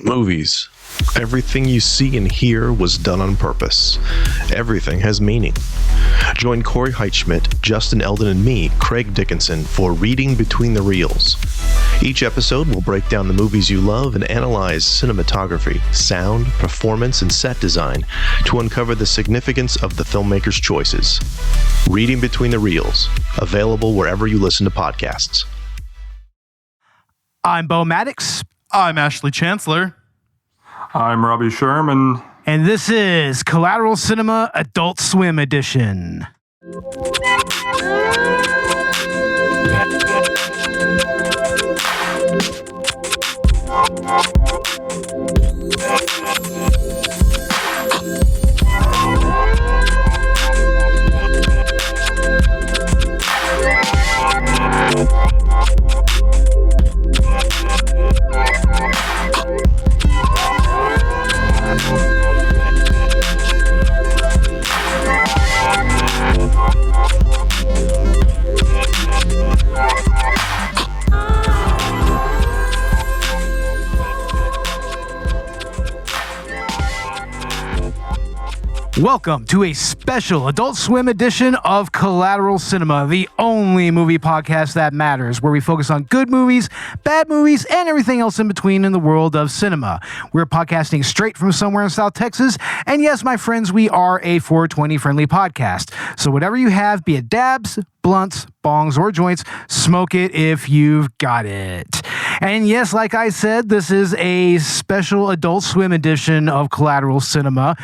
Movies. Everything you see and hear was done on purpose. Everything has meaning. Join Corey Heitschmidt, Justin Eldon, and me, Craig Dickinson, for Reading Between the Reels. Each episode will break down the movies you love and analyze cinematography, sound, performance, and set design to uncover the significance of the filmmaker's choices. Reading Between the Reels, available wherever you listen to podcasts. I'm Bo Maddox. I'm Ashley Chancellor. I'm Robbie Sherman. And this is Collateral Cinema Adult Swim Edition. Welcome to a special Adult Swim edition of Collateral Cinema, the only movie podcast that matters, where we focus on good movies, bad movies, and everything else in between in the world of cinema. We're podcasting straight from somewhere in South Texas, and yes, my friends, we are a 420-friendly podcast. So whatever you have, be it dabs, blunts, bongs, or joints, smoke it if you've got it. And yes, like I said, this is a special Adult Swim edition of Collateral Cinema.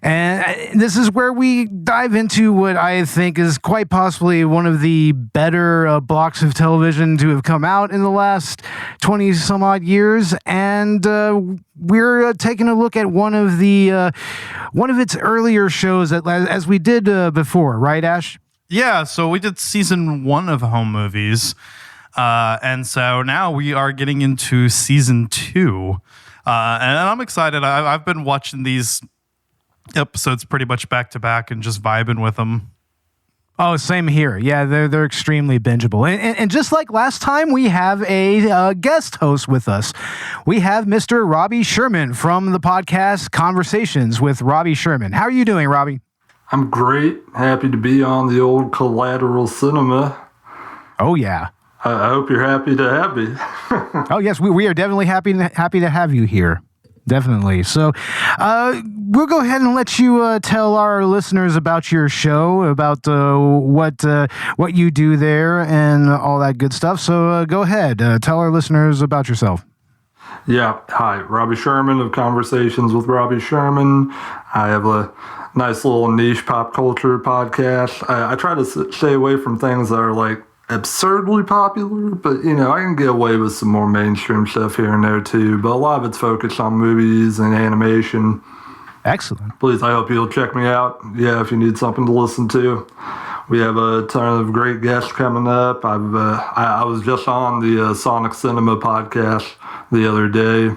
And this is where we dive into what I think is quite possibly one of the better blocks of television to have come out in the last 20 some odd years. And we're taking a look at one of its earlier shows as we did before, right, Ash? Yeah, so we did season 1 of Home Movies. And so now we are getting into season 2. And I'm excited. I've been watching these episodes pretty much back to back and just vibing with them. Oh, same here. Yeah, they're extremely bingeable. And just like last time, we have a guest host with us. We have Mr. Robbie Sherman from the podcast Conversations with Robbie Sherman. How are you doing, Robbie? I'm great. Happy to be on the old Collateral Cinema. Oh, yeah. I hope you're happy to have me. Oh, yes, we are definitely happy to have you here. Definitely. So we'll go ahead and let you tell our listeners about your show, about what you do there and all that good stuff. So go ahead. Tell our listeners about yourself. Yeah. Hi, Robbie Sherman of Conversations with Robbie Sherman. I have a nice little niche pop culture podcast. I try to stay away from things that are like absurdly popular, but I can get away with some more mainstream stuff here and there too, but a lot of it's focused on movies and animation. Excellent. Please, I hope you'll check me out. Yeah, if you need something to listen to. We have a ton of great guests coming up. I was just on the Sonic Cinema podcast the other day,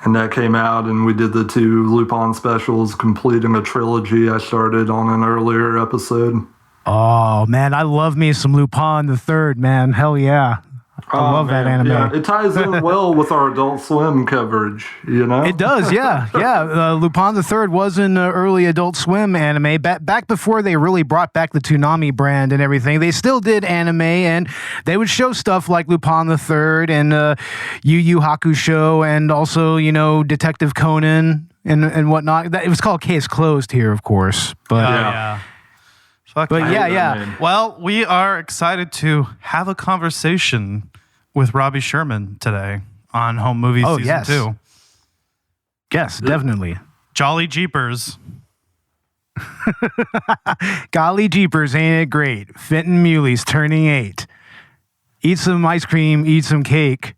and that came out, and we did the 2 Lupin specials, completing a trilogy I started on an earlier episode. Oh, man, I love me some Lupin the Third, man. Hell yeah. I love that anime. Yeah, it ties in well with our Adult Swim coverage, It does, yeah. Yeah, Lupin the Third was an early Adult Swim anime. Back before they really brought back the Toonami brand and everything, they still did anime, and they would show stuff like Lupin the Third and Yu Yu Hakusho and also, Detective Conan and whatnot. It was called Case Closed here, of course. But Yeah. But yeah. Well, we are excited to have a conversation with Robbie Sherman today on Home Movies Season 2. Yes, definitely. Jolly Jeepers. Golly Jeepers, ain't it great? Fenton Muley's turning 8. Eat some ice cream, eat some cake.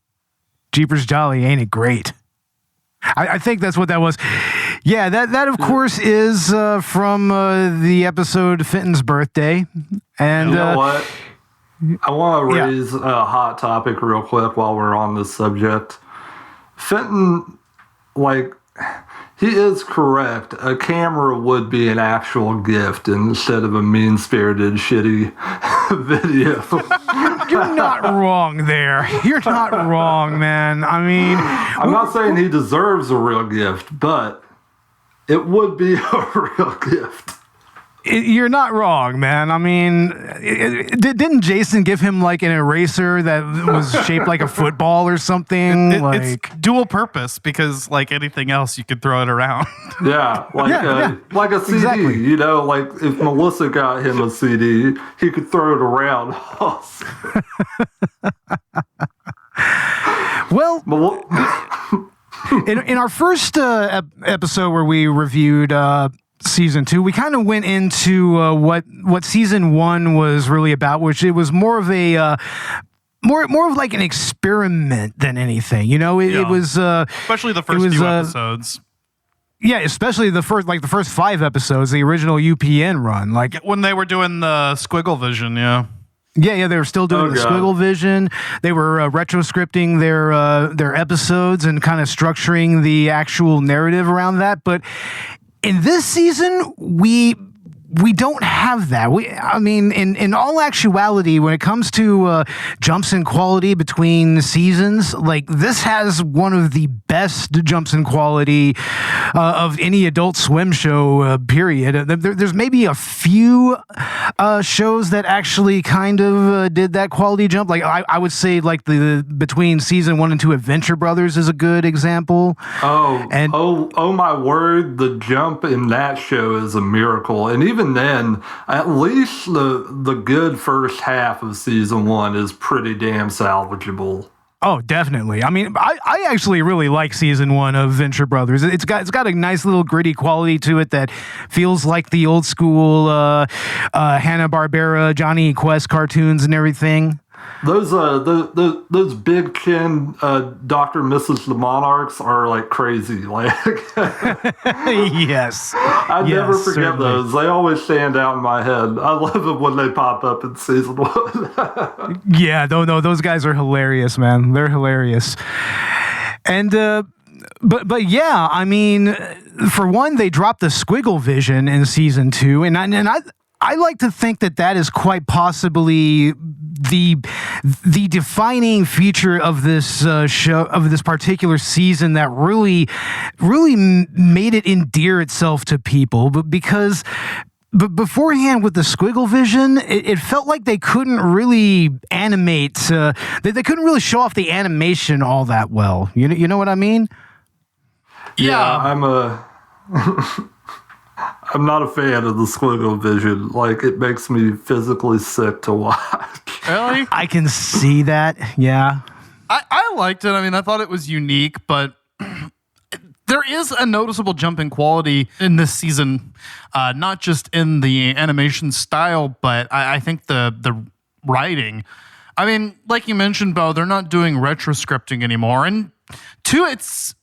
Jeepers Jolly, ain't it great? I think that's what that was. Yeah, that of course is from the episode Fenton's Birthday. And you know what? I want to raise a hot topic real quick while we're on this subject. Fenton, he is correct. A camera would be an actual gift instead of a mean-spirited, shitty video. You're not wrong there. You're not wrong, man. I mean, I'm not saying he deserves a real gift, but it would be a real gift. you're not wrong, man. I mean, didn't Jason give him like an eraser that was shaped like a football or something? It's dual purpose because, like anything else, you could throw it around. Yeah, like a CD. Exactly. You know, like if Melissa got him a CD, he could throw it around. Well, in our first episode where we reviewed season 2, we kind of went into what season 1 was really about, which it was more of a more of like an experiment than anything. You know, it was especially the first few episodes. Yeah, especially the first 5 episodes, the original UPN run, like when they were doing the squiggle vision. Yeah, they were still doing the squiggle vision. They were retroscripting their episodes and kind of structuring the actual narrative around that. But in this season, we don't have that. I mean, in all actuality, when it comes to jumps in quality between seasons, like this has one of the best jumps in quality of any Adult Swim show, period. There's maybe a few shows that actually kind of did that quality jump. Like I would say like the between season 1 and 2 Adventure Brothers is a good example. Oh my word, the jump in that show is a miracle. And even then, at least the good first half of season 1 is pretty damn salvageable. Oh, definitely. I mean, I actually really like season 1 of Venture Brothers. It's got a nice little gritty quality to it that feels like the old school Hanna-Barbera, Johnny Quest cartoons and everything. Those big chin Dr. and Mrs. the Monarchs are like crazy. Like yes. I never forget certainly. those. They always stand out in my head. I love it when they pop up in season 1. Yeah, no, those guys are hilarious, man. They're hilarious. And but yeah, I mean, for one, they dropped the squiggle vision in season 2, and I like to think that is quite possibly the defining feature of this show, of this particular season, that really made it endear itself to people. But because beforehand with the squiggle vision, it felt like they couldn't really animate. They couldn't really show off the animation all that well. You know what I mean? Yeah, I'm not a fan of the squiggle vision. Like, it makes me physically sick to watch. Really? I can see that. Yeah. I liked it. I mean, I thought it was unique, but there is a noticeable jump in quality in this season, not just in the animation style, but I think the writing. I mean, like you mentioned, Bo, they're not doing retroscripting anymore. And to its,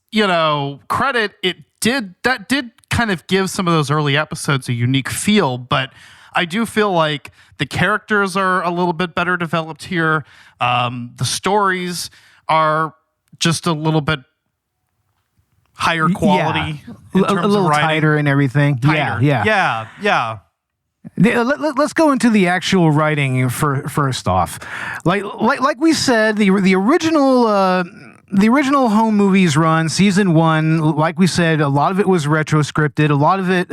credit, that did kind of give some of those early episodes a unique feel, but I do feel like the characters are a little bit better developed here. The stories are just a little bit higher quality. Yeah. A little tighter and everything. Tighter. Yeah. Let's go into the actual writing first off. Like we said, the original home movies run, season 1, like we said, a lot of it was retroscripted. A lot of it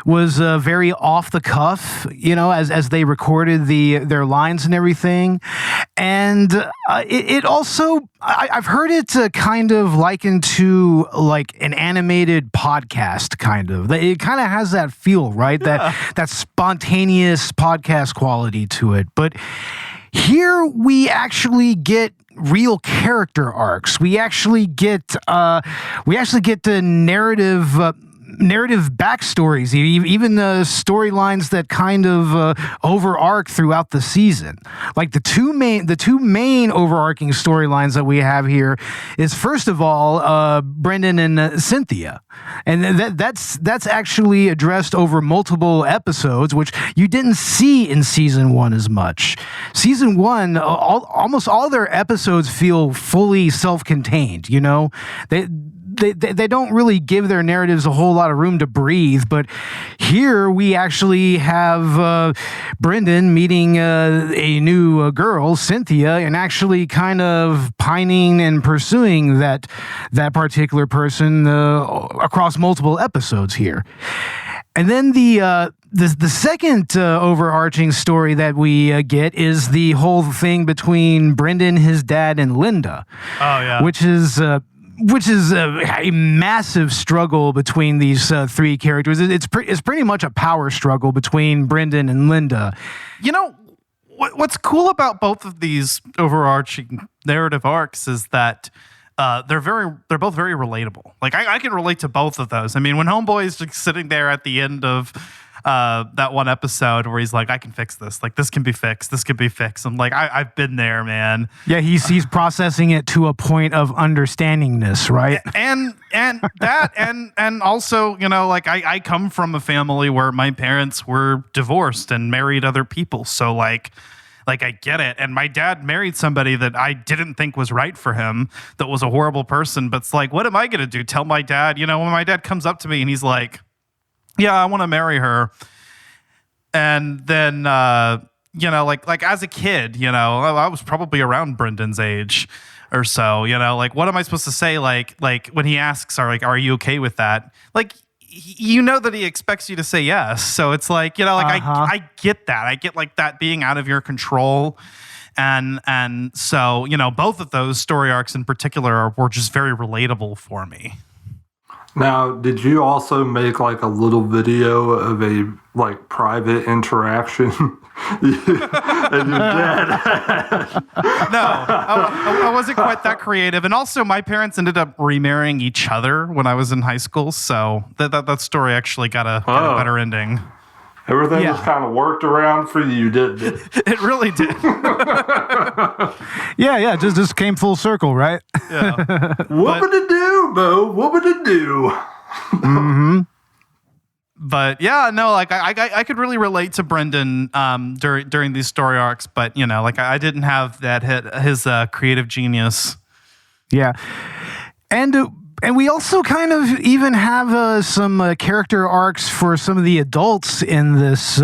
was very off the cuff, as they recorded their lines and everything. And it also, I've heard it kind of likened to like an animated podcast, kind of. It kind of has that feel, right? Yeah. That spontaneous podcast quality to it. But here we actually get real character arcs. We actually get the narrative backstories, even the storylines that kind of over-arc throughout the season. Like the two main overarching storylines that we have here is, first of all, Brendon and Cynthia, and that's actually addressed over multiple episodes, which you didn't see in season 1 as much. Season 1, almost all their episodes feel fully self-contained. they don't really give their narratives a whole lot of room to breathe. But here we actually have Brendon meeting a new girl, Cynthia, and actually kind of pining and pursuing that particular person across multiple episodes here. And then the second overarching story that we get is the whole thing between Brendon, his dad, and Linda. Oh yeah, which is a massive struggle between these three characters. It's pretty much a power struggle between Brendon and Linda. You know what's cool about both of these overarching narrative arcs is that they're both very relatable. Like I can relate to both of those. I mean, when Homeboy's just sitting there at the end of that one episode where he's like, I can fix this. Like, this can be fixed. This can be fixed. I'm like, I've been there, man. Yeah, he's processing it to a point of understandingness, right? And that, and also, you know, like I come from a family where my parents were divorced and married other people. So like I get it. And my dad married somebody that I didn't think was right for him, that was a horrible person. But it's like, what am I going to do? Tell my dad, you know, when my dad comes up to me and he's like, yeah, I want to marry her. And then, you know, like as a kid, you know, I was probably around Brendon's age or so, you know, like, what am I supposed to say? Like when he asks, are you okay with that? Like, you know that he expects you to say yes. So it's like, you know, like I get that. I get like that being out of your control. And so, you know, both of those story arcs in particular were just very relatable for me. Now, did you also make like a little video of a like private interaction? And your dad? No, I wasn't quite that creative. And also, my parents ended up remarrying each other when I was in high school, so that story actually got a better ending. Everything just kind of worked around for you, didn't it? It really did. Yeah, just came full circle, right? Yeah. What would it do, Bo? What would it do? Mm-hmm. But yeah, no, like I could really relate to Brendon during these story arcs, but you know, like I didn't have that his creative genius. Yeah, and we also kind of even have some character arcs for some of the adults in this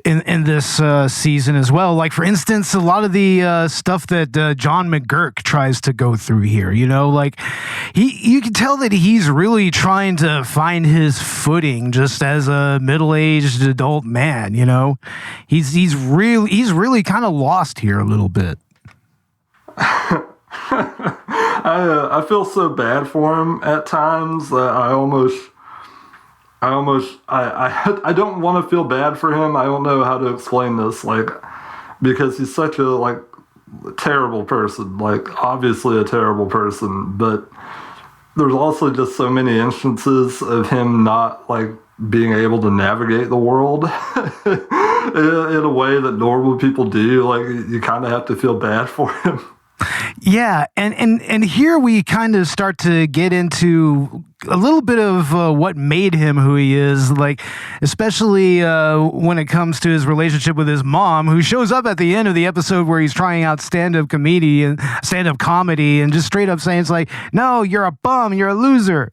in this season as well. Like, for instance, a lot of the stuff that John McGurk tries to go through here, you know, like you can tell that he's really trying to find his footing just as a middle-aged adult man, you know. He's really kind of lost here a little bit. I feel so bad for him at times that I don't want to feel bad for him. I don't know how to explain this, like, because he's such a like terrible person, like obviously a terrible person, but there's also just so many instances of him not like being able to navigate the world in a way that normal people do. Like, you kind of have to feel bad for him. Yeah, and here we kind of start to get into a little bit of what made him who he is, like especially when it comes to his relationship with his mom, who shows up at the end of the episode where he's trying out stand-up comedy and just straight up saying, it's like, no, you're a bum, you're a loser.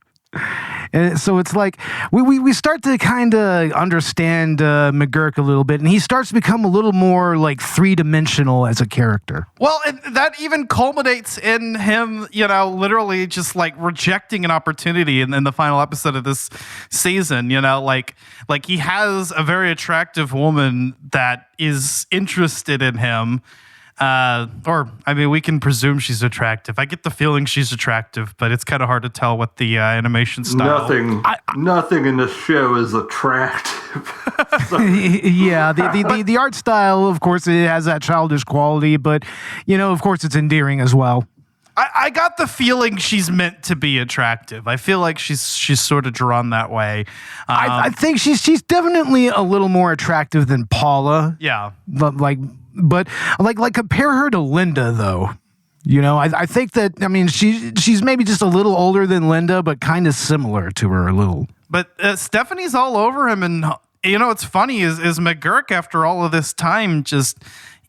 And so it's like we start to kind of understand McGurk a little bit, and he starts to become a little more like three-dimensional as a character. Well, and that even culminates in him, you know, literally just like rejecting an opportunity in the final episode of this season. You know, like he has a very attractive woman that is interested in him. Or, I mean, we can presume she's attractive. I get the feeling she's attractive, but it's kind of hard to tell with the animation style. Nothing in this show is attractive. Yeah, the art style, of course, it has that childish quality, but, you know, of course, it's endearing as well. I got the feeling she's meant to be attractive. I feel like she's sort of drawn that way. I think she's definitely a little more attractive than Paula. Yeah. But compare her to Linda, though. You know, I think that, I mean, she's maybe just a little older than Linda, but kind of similar to her a little. But Stephanie's all over him, and you know what's funny is McGurk, after all of this time, just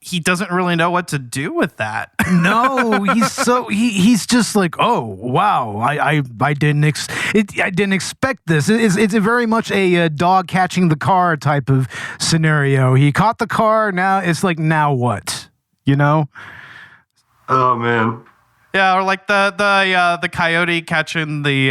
he doesn't really know what to do with that. No, he's just like, oh wow, I didn't expect this. It's a very much a dog catching the car type of scenario. He caught the car, now it's like, now what? You know? Oh man. Yeah, or like the coyote catching the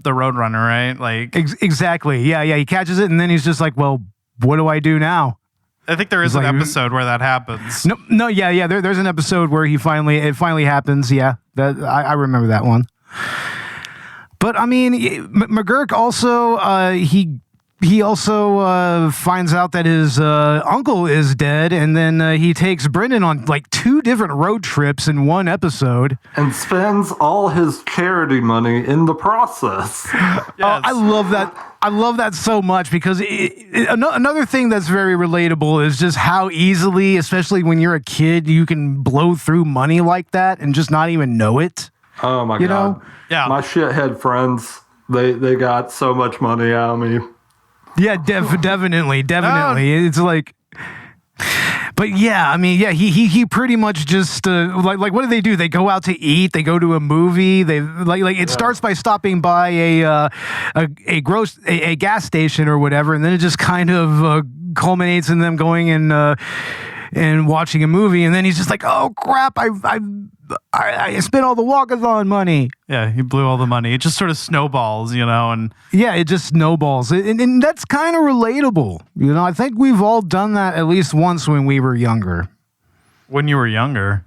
roadrunner, right? Like Exactly. Yeah. He catches it, and then he's just like, well, what do I do now? I think there is an episode where that happens. No, yeah. There's an episode where it finally happens. Yeah, that I remember that one. But I mean, McGurk also he also finds out that his uncle is dead, and then he takes Brendon on like 2 different road trips in one episode, and spends all his charity money in the process. Yes. I love that. I love that so much because another thing that's very relatable is just how easily, especially when you're a kid, you can blow through money like that and just not even know it. Oh my God. Know? Yeah. My shithead friends, they got so much money out of me. Yeah, definitely. It's like, but yeah, I mean, yeah, he pretty much just like what do? They go out to eat. They go to a movie. They like it starts by stopping by a gas station or whatever, and then it just kind of culminates in them going and watching a movie, and then he's just like, oh crap, I spent all the walkathon money. Yeah, he blew all the money. It just sort of snowballs, you know, and yeah, it just snowballs, and that's kind of relatable. You know, I think we've all done that at least once when we were younger. when you were younger.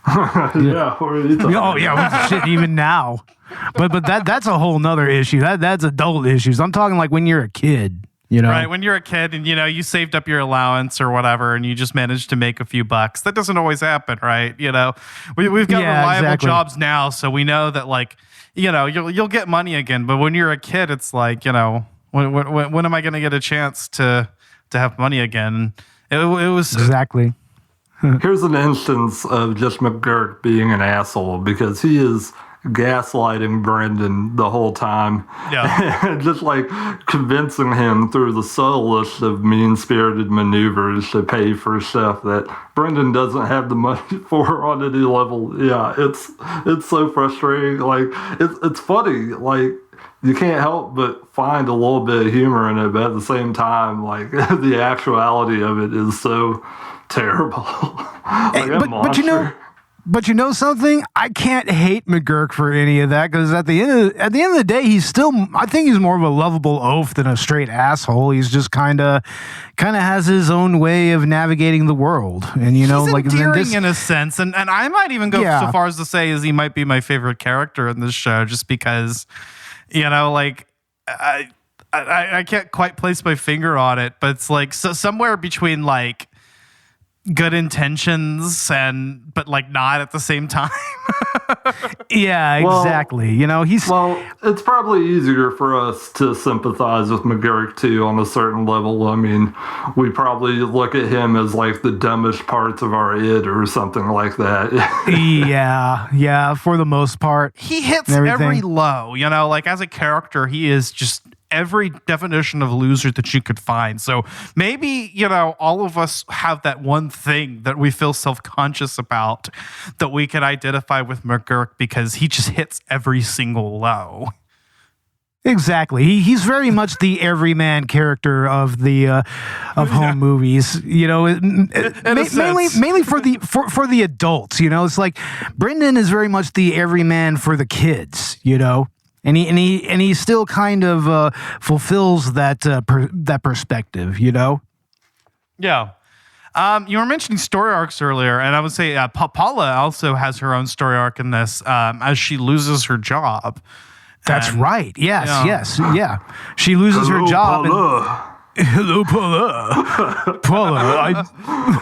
Yeah, what are you talking Oh yeah, well, shit, even now. But that's a whole nother issue. That's adult issues. I'm talking like when you're a kid. You know? Right, when you're a kid and, you know, you saved up your allowance or whatever and you just managed to make a few bucks. That doesn't always happen, right? You know, we've got reliable jobs now, so we know that, like, you know, you'll get money again. But when you're a kid, it's like, you know, when am I going to get a chance to have money again? It was... Exactly. Here's an instance of just McGurk being an asshole because he is gaslighting Brendon the whole time. Yeah. And just like convincing him through the subtlest of mean-spirited maneuvers to pay for stuff that Brendon doesn't have the money for on any level. Yeah, it's so frustrating. Like, it's funny. Like, you can't help but find a little bit of humor in it, but at the same time, like, the actuality of it is so terrible. Like, But you know something? I can't hate McGurk for any of that because at the end of the day, I think he's more of a lovable oaf than a straight asshole. He's just kind of has his own way of navigating the world, and you know, he's like endearing in a sense, and I might even go so far as to say is he might be my favorite character in this show, just because, you know, like I can't quite place my finger on it, but it's like somewhere between like good intentions but like not at the same time. Yeah, exactly. You know, it's probably easier for us to sympathize with McGurk too on a certain level. I mean, we probably look at him as like the dumbest parts of our id or something like that. yeah, for the most part. He hits every low, you know, like as a character, he is just every definition of loser that you could find. So maybe, you know, all of us have that one thing that we feel self-conscious about that we can identify with McGurk because he just hits every single low. Exactly. He's very much the everyman character of the home movies. You know, mainly for the adults. You know, it's like Brendon is very much the everyman for the kids. You know. And he still kind of fulfills that perspective, you know? Yeah. You were mentioning story arcs earlier, and I would say Paula also has her own story arc in this as she loses her job. That's right. Yes. She loses her job. Paula. Hello, Paula. Paula,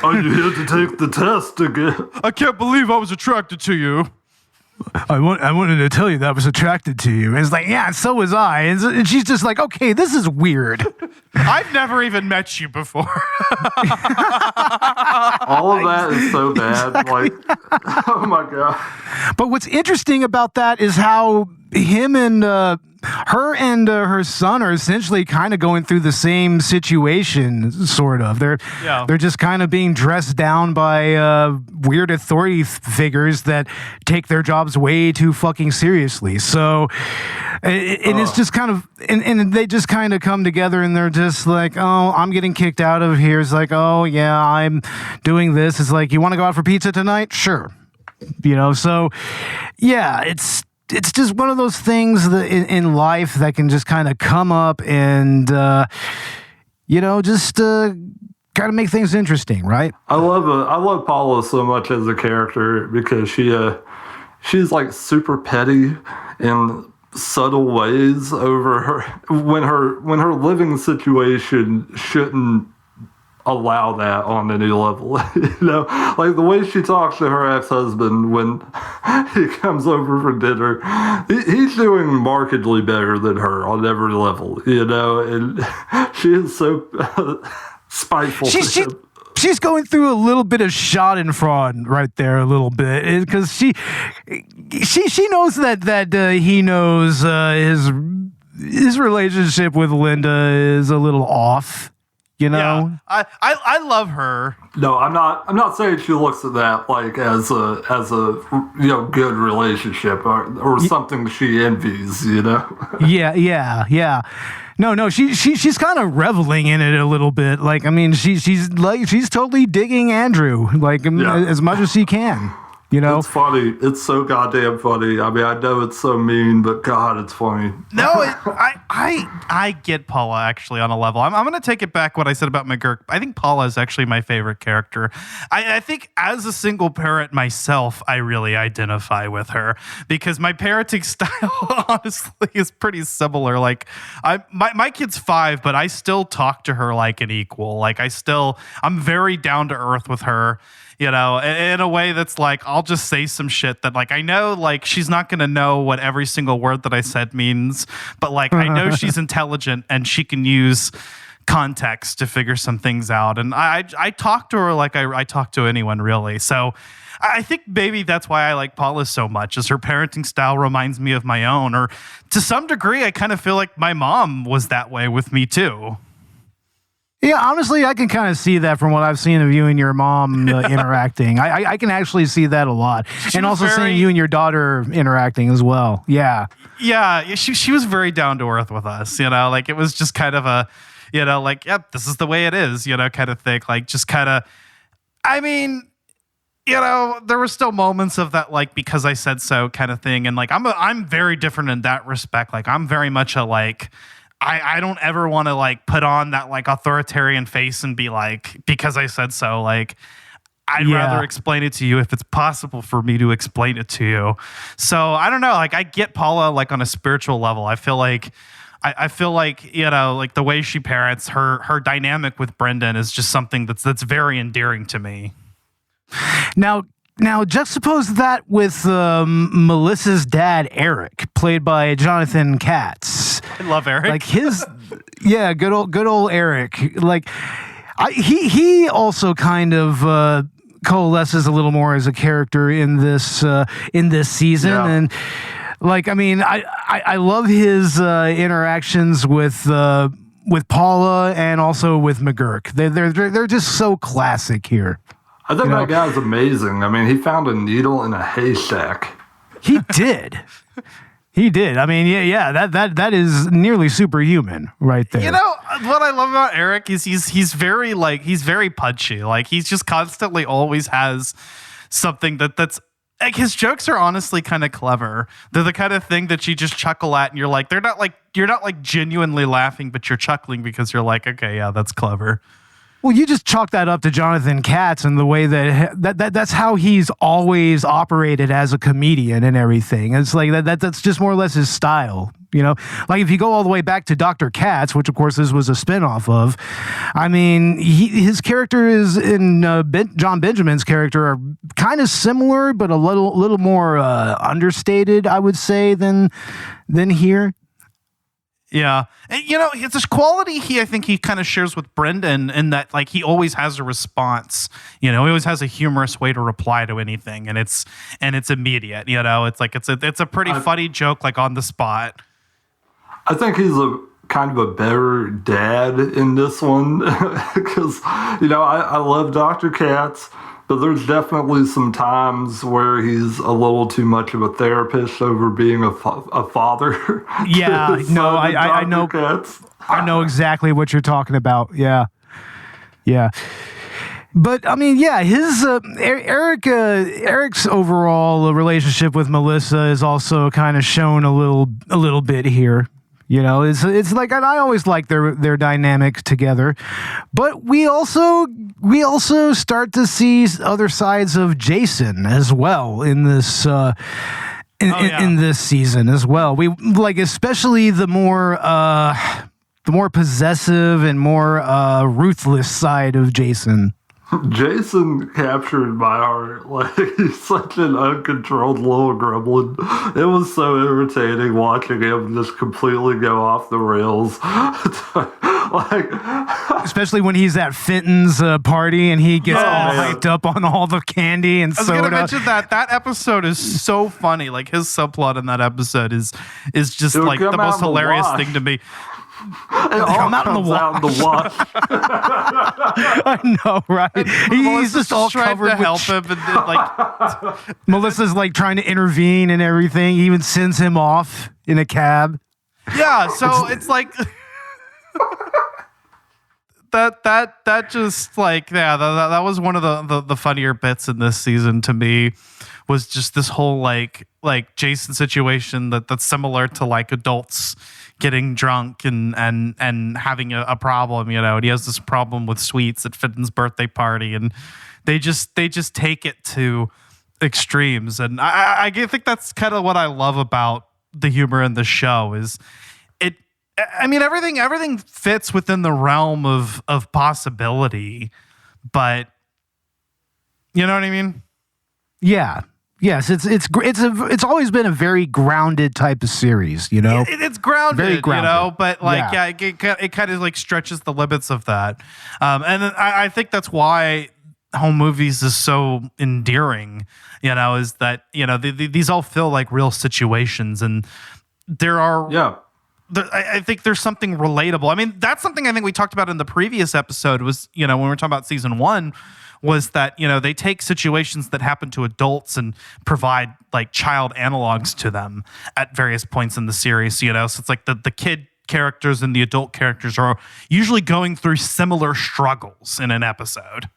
are you here to take the test again? I can't believe I was attracted to you. I wanted to tell you that I was attracted to you. And it's like, yeah, so was I. And she's just like, okay, this is weird. I've never even met you before. All of that is so bad. Exactly. Like, oh my God. But what's interesting about that is how him and her and her son are essentially kind of going through the same situation, sort of. They're just kind of being dressed down by weird authority figures that take their jobs way too fucking seriously. So, and it's just kind of, and they just kind of come together and they're just like, oh, I'm getting kicked out of here. It's like, oh yeah, I'm doing this. It's like, you want to go out for pizza tonight? Sure. So yeah, it's just one of those things that in life that can just kind of come up and, just kind of make things interesting, right? I love Paula so much as a character because she's like super petty in subtle ways over her when her living situation shouldn't allow that on any level. Like the way she talks to her ex-husband when he comes over for dinner, he's doing markedly better than her on every level, and she is so spiteful. She's going through a little bit of schadenfreude right there, a little bit, because she knows that he knows his relationship with Linda is a little off. Yeah, I love her. No, I'm not saying she looks at that like as a good relationship or something she envies. Yeah. No, she's kind of reveling in it a little bit. Like, I mean, she's totally digging Andrew as much as she can. It's funny. It's so goddamn funny. I mean, I know it's so mean, but God, it's funny. No, I get Paula actually on a level. I'm going to take it back what I said about McGurk. I think Paula is actually my favorite character. I think as a single parent myself, I really identify with her because my parenting style honestly is pretty similar. Like my kid's 5, but I still talk to her like an equal. Like I'm very down to earth with her. In a way that's like, I'll just say some shit that like, I know like she's not going to know what every single word that I said means, but like, I know she's intelligent and she can use context to figure some things out. And I talk to her like I talk to anyone really. So I think maybe that's why I like Paula so much is her parenting style reminds me of my own, or to some degree, I kind of feel like my mom was that way with me too. Yeah, honestly, I can kind of see that from what I've seen of you and your mom interacting. I can actually see that a lot. And also seeing you and your daughter interacting as well. Yeah. Yeah, she was very down to earth with us, like it was just kind of a, like, yep, this is the way it is, kind of thing. Like just kind of, I mean, there were still moments of that, like, because I said so kind of thing. And like, I'm very different in that respect. Like I'm very much a like, I don't ever want to like put on that like authoritarian face and be like, because I said so, like I'd rather explain it to you if it's possible for me to explain it to you. So I don't know, like I get Paula like on a spiritual level. I feel like like the way she parents her dynamic with Brendon is just something that's very endearing to me. Now juxtapose that with Melissa's dad, Eric, played by Jonathan Katz. I love Eric. Like good old Eric. Like he also kind of coalesces a little more as a character in this season, and like I mean I love his interactions with Paula and also with McGurk. They're just so classic here. I think that guy's amazing. I mean, he found a needle in a haystack. He did. He did. I mean, that is nearly superhuman right there. What I love about Eric is he's very punchy. Like he's just constantly always has something that's like his jokes are honestly kind of clever. They're the kind of thing that you just chuckle at and you're not genuinely laughing, but you're chuckling because you're like, okay, yeah, that's clever. Well, you just chalk that up to Jonathan Katz and the way that's how he's always operated as a comedian and everything. It's like that's just more or less his style, Like if you go all the way back to Dr. Katz, which of course this was a spinoff of, I mean, his character is in John Benjamin's character are kind of similar, but a little more understated, I would say, than here. Yeah. And, it's this quality I think he kind of shares with Brendon in that, like, he always has a response. He always has a humorous way to reply to anything, and it's immediate. It's like it's a pretty funny joke, like on the spot. I think he's a kind of a better dad in this one because, I love Dr. Katz, but there's definitely some times where he's a little too much of a therapist over being a father. Yeah, no, I know. Katz. I know exactly what you're talking about. Yeah. But I mean, yeah, his Eric's overall relationship with Melissa is also kind of shown a little bit here. It's like, and I always like their dynamic together, but we also start to see other sides of Jason as well in this in this season as well. We like, especially the more possessive and more ruthless side of Jason. Jason captured my heart. Like, he's such an uncontrolled little gremlin. It was so irritating watching him just completely go off the rails. Especially when he's at Fenton's party and he gets all hyped up on all the candy and soda. I was going to mention that episode is so funny. Like, his subplot in that episode is just like the most hilarious thing to me. It all comes out in the wash. I know, right? He's just all trying covered to with help him, and like Melissa's like trying to intervene and everything. He even sends him off in a cab. Yeah, so it's like that just like, yeah, that was one of the funnier bits in this season to me, was just this whole like Jason situation that's similar to like adults getting drunk and having a problem, and he has this problem with sweets at Fenton's birthday party, and they just take it to extremes. And I think that's kind of what I love about the humor in the show is it. I mean, everything fits within the realm of possibility, but you know what I mean? Yeah. Yes, it's always been a very grounded type of series, It's grounded, very grounded. But like, it kind of like stretches the limits of that. And I think that's why home movies is so endearing, is that, these all feel like real situations, and there are... Yeah. I think there's something relatable. I mean, that's something I think we talked about in the previous episode was, when we were talking about season 1, was that, they take situations that happen to adults and provide like child analogs to them at various points in the series. So it's like the kid characters and the adult characters are usually going through similar struggles in an episode.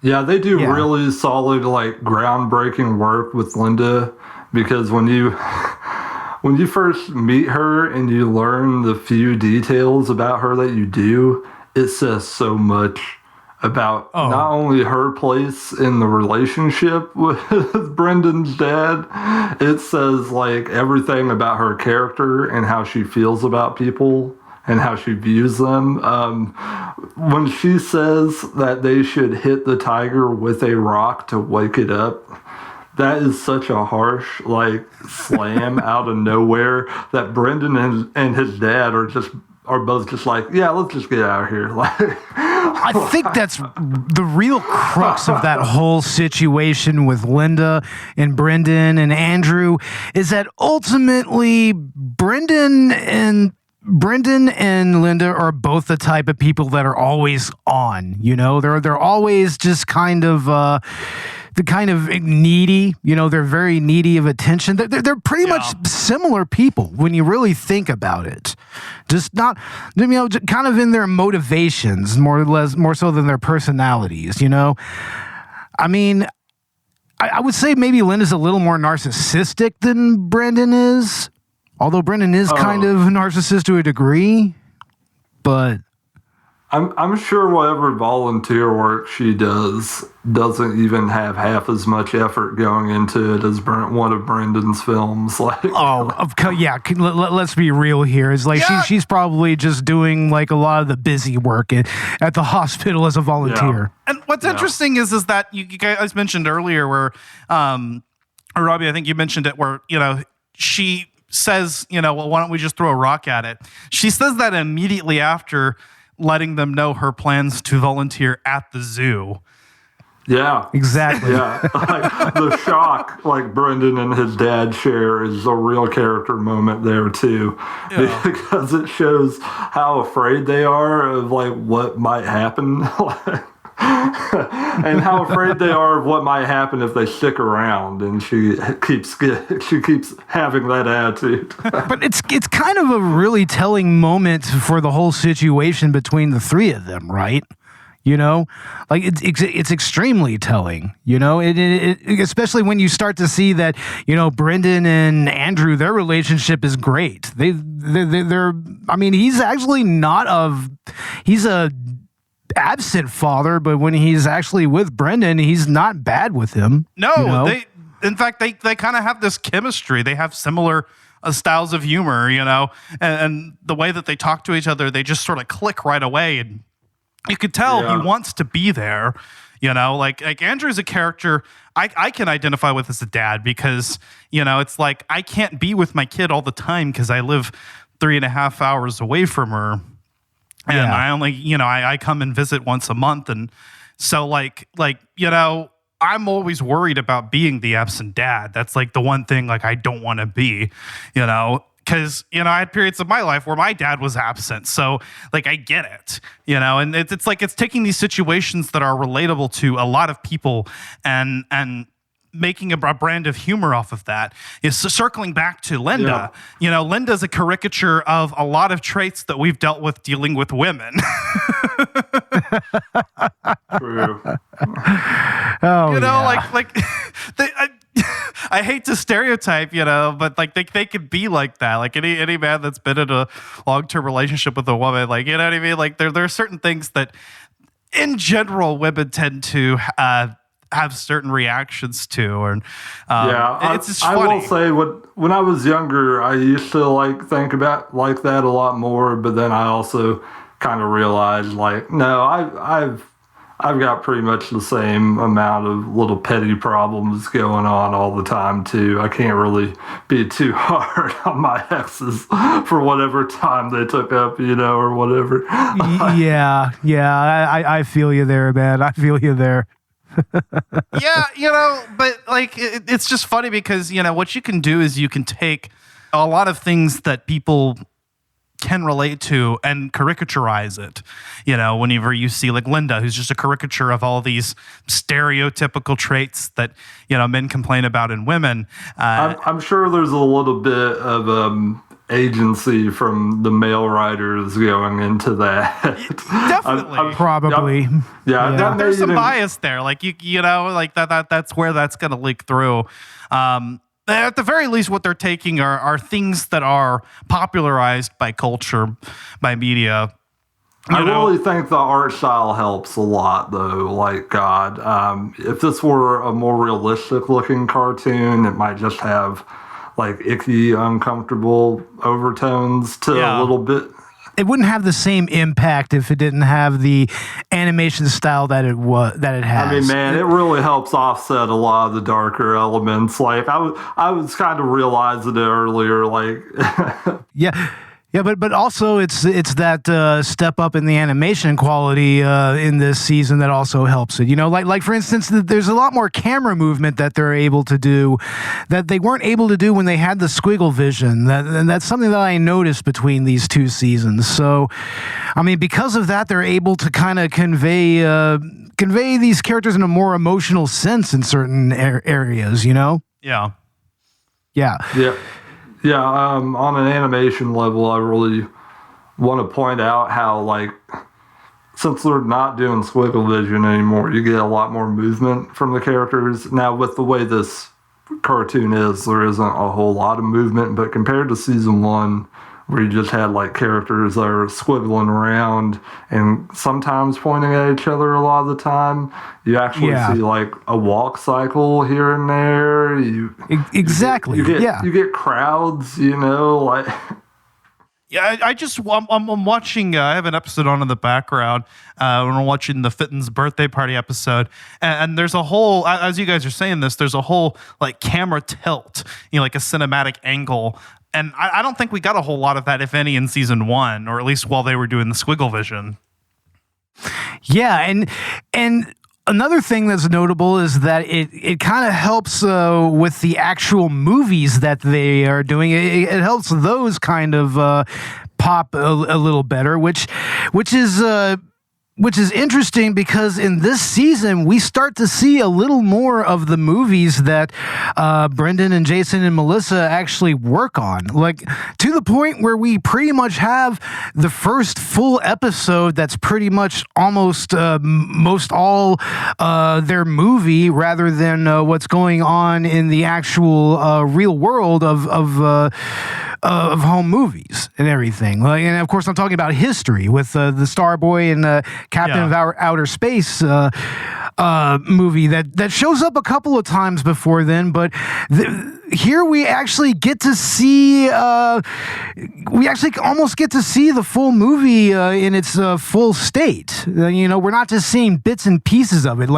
Yeah, they do really solid, like, groundbreaking work with Linda, because when you first meet her and you learn the few details about her that you do, it says so much about not only her place in the relationship with Brendon's dad, it says like everything about her character and how she feels about people and how she views them. When she says that they should hit the tiger with a rock to wake it up, that is such a harsh like slam out of nowhere that Brendon and his dad are both just like, yeah, let's just get out of here. Like, I think that's the real crux of that whole situation with Linda and Brendon and Andrew, is that ultimately Brendon and Linda are both the type of people that are always on. They're always just kind of the kind of needy. They're very needy of attention. They're pretty much similar people when you really think about it. Just not, just kind of in their motivations, more so than their personalities. I mean, I would say maybe Linda's a little more narcissistic than Brendon is. Although Brendon is kind of a narcissist to a degree, but I'm sure whatever volunteer work she does doesn't even have half as much effort going into it as one of Brendon's films. Like, let's be real here. It's like she's probably just doing like a lot of the busy work at the hospital as a volunteer. Yeah. And what's interesting is that you guys mentioned earlier where, or Robbie, I think you mentioned it, where she says, well, why don't we just throw a rock at it? She says that immediately after letting them know her plans to volunteer at the zoo. Yeah. Exactly. Yeah. Like, the shock, like Brendon and his dad share, is a real character moment there too, because it shows how afraid they are of like what might happen. And how afraid they are of what might happen if they stick around, and she keeps having that attitude. But it's kind of a really telling moment for the whole situation between the three of them, right? You know, like it's extremely telling. You know, it especially when you start to see that, you know, Brendon and Andrew, their relationship is great. They're. I mean, he's actually he's a absent father, but when he's actually with Brendon, he's not bad with him. No, you know? In fact, they kind of have this chemistry. They have similar styles of humor, you know, and the way that they talk to each other, they just sort of click right away, and you could tell he wants to be there. You know, like Andrew's a character I can identify with as a dad, because, you know, it's like I can't be with my kid all the time because I live 3.5 hours away from her. And I only, you know, I come and visit once a month. And so like, you know, I'm always worried about being the absent dad. That's like the one thing like I don't want to be, you know, because, you know, I had periods of my life where my dad was absent. So like, I get it, you know, and it's like, it's taking these situations that are relatable to a lot of people and making a brand of humor off of that. Is circling back to Linda. You know, Linda's a caricature of a lot of traits that we've dealt with dealing with women. True. Oh, you know, like I hate to stereotype, you know, but like they could be like that. Like any man that's been in a long-term relationship with a woman, like, you know what I mean? Like there are certain things that in general women tend to have certain reactions to, and it's just funny. I will say, when I was younger, I used to like think about like that a lot more, but then I also kind of realized like, no, I've got pretty much the same amount of little petty problems going on all the time too. I can't really be too hard on my exes for whatever time they took up, you know, or whatever. I feel you there, man. I feel you there. Yeah, you know, but like it's just funny because, you know, what you can do is you can take a lot of things that people can relate to and caricaturize it. You know, whenever you see like Linda, who's just a caricature of all these stereotypical traits that, you know, men complain about in women. I'm sure there's a little bit of agency from the male writers going into that. Definitely. Probably. Yeah. There's some bias there. Like you know, like that's where that's going to leak through. At the very least, what they're taking are things that are popularized by culture, by media. I really think the art style helps a lot, though. Like, God, if this were a more realistic looking cartoon, it might just have like icky, uncomfortable overtones to a little bit. It wouldn't have the same impact if it didn't have the animation style that it has. I mean, man, it really helps offset a lot of the darker elements. Like I was kind of realizing it earlier. Like, Yeah, but also it's that step up in the animation quality in this season that also helps it. You know, like for instance, there's a lot more camera movement that they're able to do that they weren't able to do when they had the squiggle vision. And that's something that I noticed between these two seasons. So, I mean, because of that, they're able to kind of convey these characters in a more emotional sense in certain areas. You know? Yeah. Yeah, on an animation level, I really want to point out how, like, since they're not doing squiggle vision anymore, you get a lot more movement from the characters. Now, with the way this cartoon is, there isn't a whole lot of movement, but compared to season 1, where you just had, like, characters that are squiggling around and sometimes pointing at each other a lot of the time, you actually see, like, a walk cycle here and there. Exactly. You get crowds, you know, like... Yeah, I'm watching, I have an episode on in the background when I'm watching the Fittens birthday party episode. And there's a whole, as you guys are saying this, there's a whole, like, camera tilt, you know, like a cinematic angle. And I don't think we got a whole lot of that, if any, in season 1, or at least while they were doing the squiggle vision. Yeah, and Another thing that's notable is that it kind of helps with the actual movies that they are doing. It helps those kind of pop a little better, which is interesting because in this season we start to see a little more of the movies that Brendon and Jason and Melissa actually work on, like to the point where we pretty much have the first full episode that's pretty much almost most all their movie rather than what's going on in the actual real world of home movies and everything. Like, and of course, I'm talking about history with the Starboy and Captain of Outer Space movie that shows up a couple of times before then, but here we actually get to see almost get to see the full movie in its full state. We're not just seeing bits and pieces of it.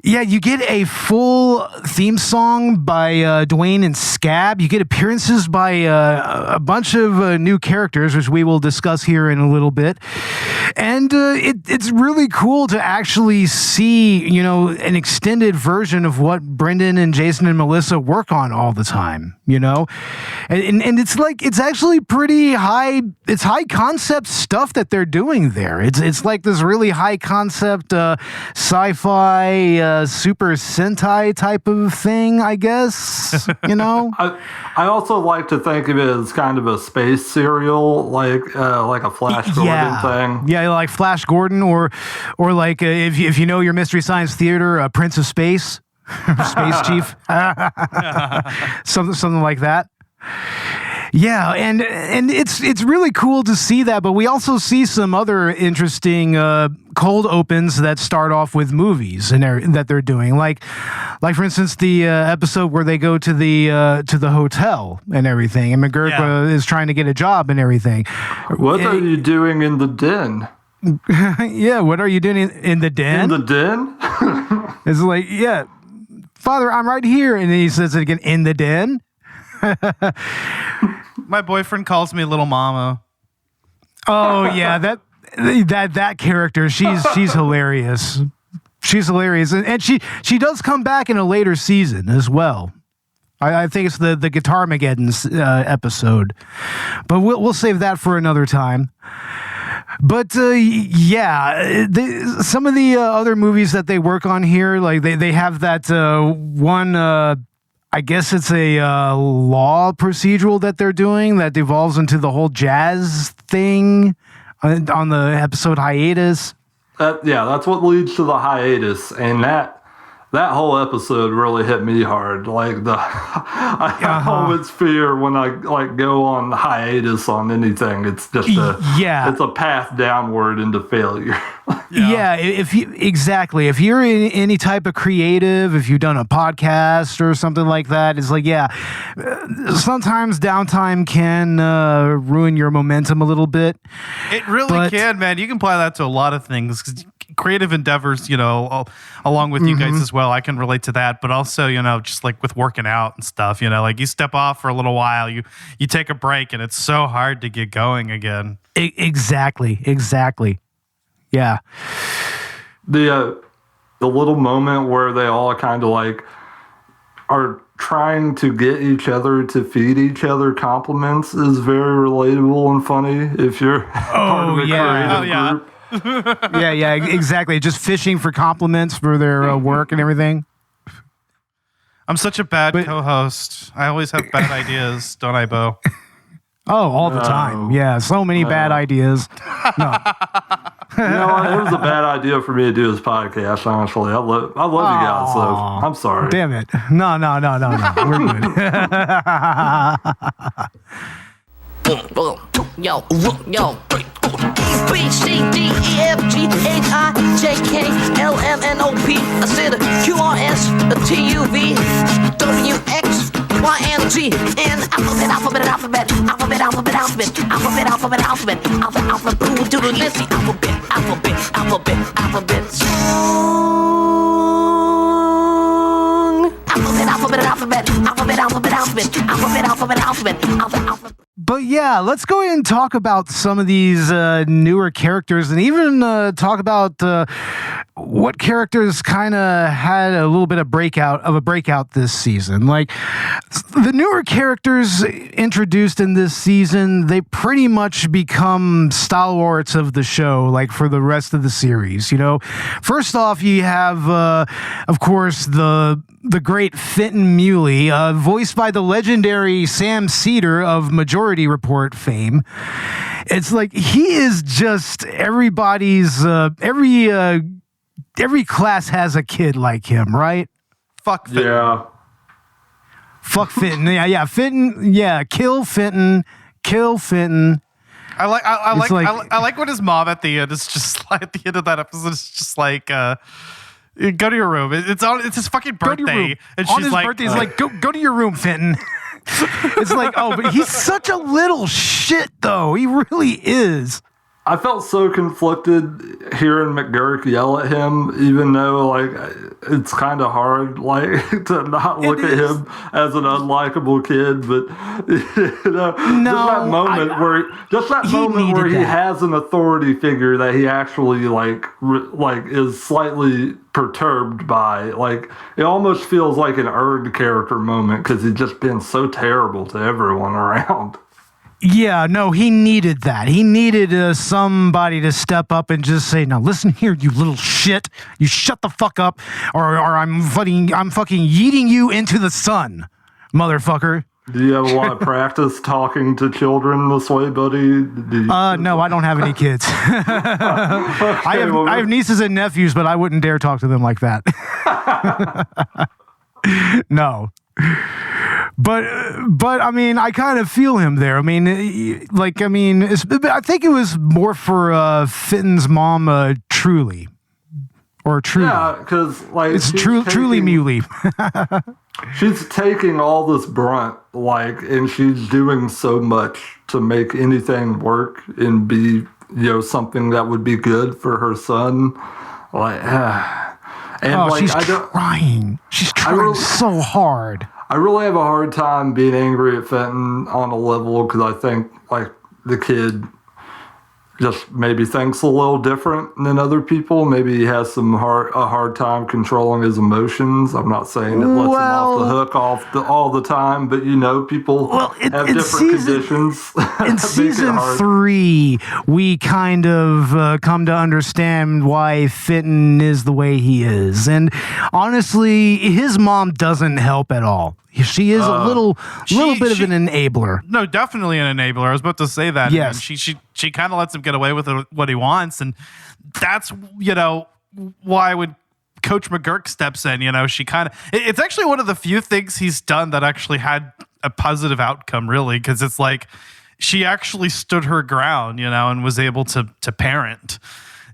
You get a full theme song by Dwayne and Scab. You get appearances by a bunch of new characters, which we will discuss here in a little bit. And it's really cool to actually see, an extended version of what Brendon and Jason and Melissa work on all the time, And it's actually pretty high. It's high concept stuff that they're doing there. It's like this really high concept sci-fi Super Sentai type of thing, I guess. I also like to think of it as kind of a space serial, like a Flash Gordon thing. Yeah, like Flash Gordon, or like if you know your Mystery Science Theater, Prince of Space, Space Chief, something like that. Yeah, and it's really cool to see that, but we also see some other interesting cold opens that start off with movies and that they're doing, like for instance the episode where they go to the hotel and everything, and McGurk is trying to get a job and everything. What are you doing in the den? Yeah, what are you doing in the den? In the den? It's like, yeah, Father, I'm right here, and then he says it again, in the den. My boyfriend calls me Little Mama. Oh yeah, that character, she's hilarious. She's hilarious, and she does come back in a later season as well. I think it's the Guitarmageddon episode, but we'll save that for another time. But some of the other movies that they work on here, like they have that one. I guess it's a law procedural that they're doing that devolves into the whole jazz thing on the episode hiatus. That's what leads to the hiatus, and that whole episode really hit me hard. Like I always fear when I go on hiatus on anything. It's just it's a path downward into failure. If you're in any type of creative, if you've done a podcast or something like that, it's like, sometimes downtime can ruin your momentum a little bit. It really can, man. You can apply that to a lot of things. Creative endeavors, along with you guys as well. I can relate to that, but also, just like with working out and stuff, like you step off for a little while, you take a break, and it's so hard to get going again. Exactly. Yeah. The little moment where they all kind of like are trying to get each other to feed each other compliments is very relatable and funny if you're part of a creative group. Yeah, exactly. Just fishing for compliments for their work and everything. I'm such a bad co-host. I always have bad ideas, don't I, Bo? Oh, all the time. Yeah, so many bad ideas. No. It was a bad idea for me to do this podcast, honestly. I love you guys, so I'm sorry. Damn it. No. We're good. Yo. B, C, D, E, F, G, H, I, J, K, L, M, N, O, P. I said Q, R, S, T, U, V, W, X, Y, and Z. And alphabet. Boo, doodle, lissy. Alphabet. Song. Alphabet. But yeah, let's go ahead and talk about some of these newer characters, and even talk about what characters kind of had a little bit of a breakout this season. Like the newer characters introduced in this season, they pretty much become stalwarts of the show, like for the rest of the series. You know, first off, you have, of course, the great Fenton Muley, voiced by the legendary Sam Cedar of Majority Report fame. It's like he is just everybody's every class has a kid like him, right? Fuck Fenton. Yeah. Fuck Fenton. Yeah, Fenton. Yeah, kill Fenton. Kill Fenton. I like when his mom at the end is just like, at the end of that episode is just like go to your room. It's his fucking birthday, and she's on his birthday, he's like, go to your room, Fenton. It's like, oh, but he's such a little shit, though. He really is. I felt so conflicted hearing McGurk yell at him, even though like it's kind of hard like to not look at him as an unlikable kid. But you know, just that moment where he has an authority figure that he actually like is slightly perturbed by. Like it almost feels like an earned character moment because he's just been so terrible to everyone around. Yeah, no, he needed that. He needed somebody to step up and just say, "Now listen here, you little shit. You shut the fuck up, or I'm fucking yeeting you into the sun, motherfucker." Do you ever want to practice talking to children this way, buddy? No, I don't have any kids. I have nieces and nephews, but I wouldn't dare talk to them like that. No. But I mean, I kind of feel him there. I mean, I think it was more for Fenton's mom, Truly. Yeah, because like it's Truly Muley. She's taking all this brunt, like, and she's doing so much to make anything work and be, something that would be good for her son. Like, and she's trying. She's trying so hard. I really have a hard time being angry at Fenton on a level because I think like the kid just maybe thinks a little different than other people. Maybe he has a hard time controlling his emotions. I'm not saying it lets him off the hook all the time, but people have different conditions. In season 3, we kind of come to understand why Fenton is the way he is. And honestly, his mom doesn't help at all. She is a little bit of an enabler. No, definitely an enabler. I was about to say that. Yes. She kind of lets him get away with what he wants. And that's, why when Coach McGurk steps in, she kind of... It's actually one of the few things he's done that actually had a positive outcome, really, because it's like she actually stood her ground, and was able to parent,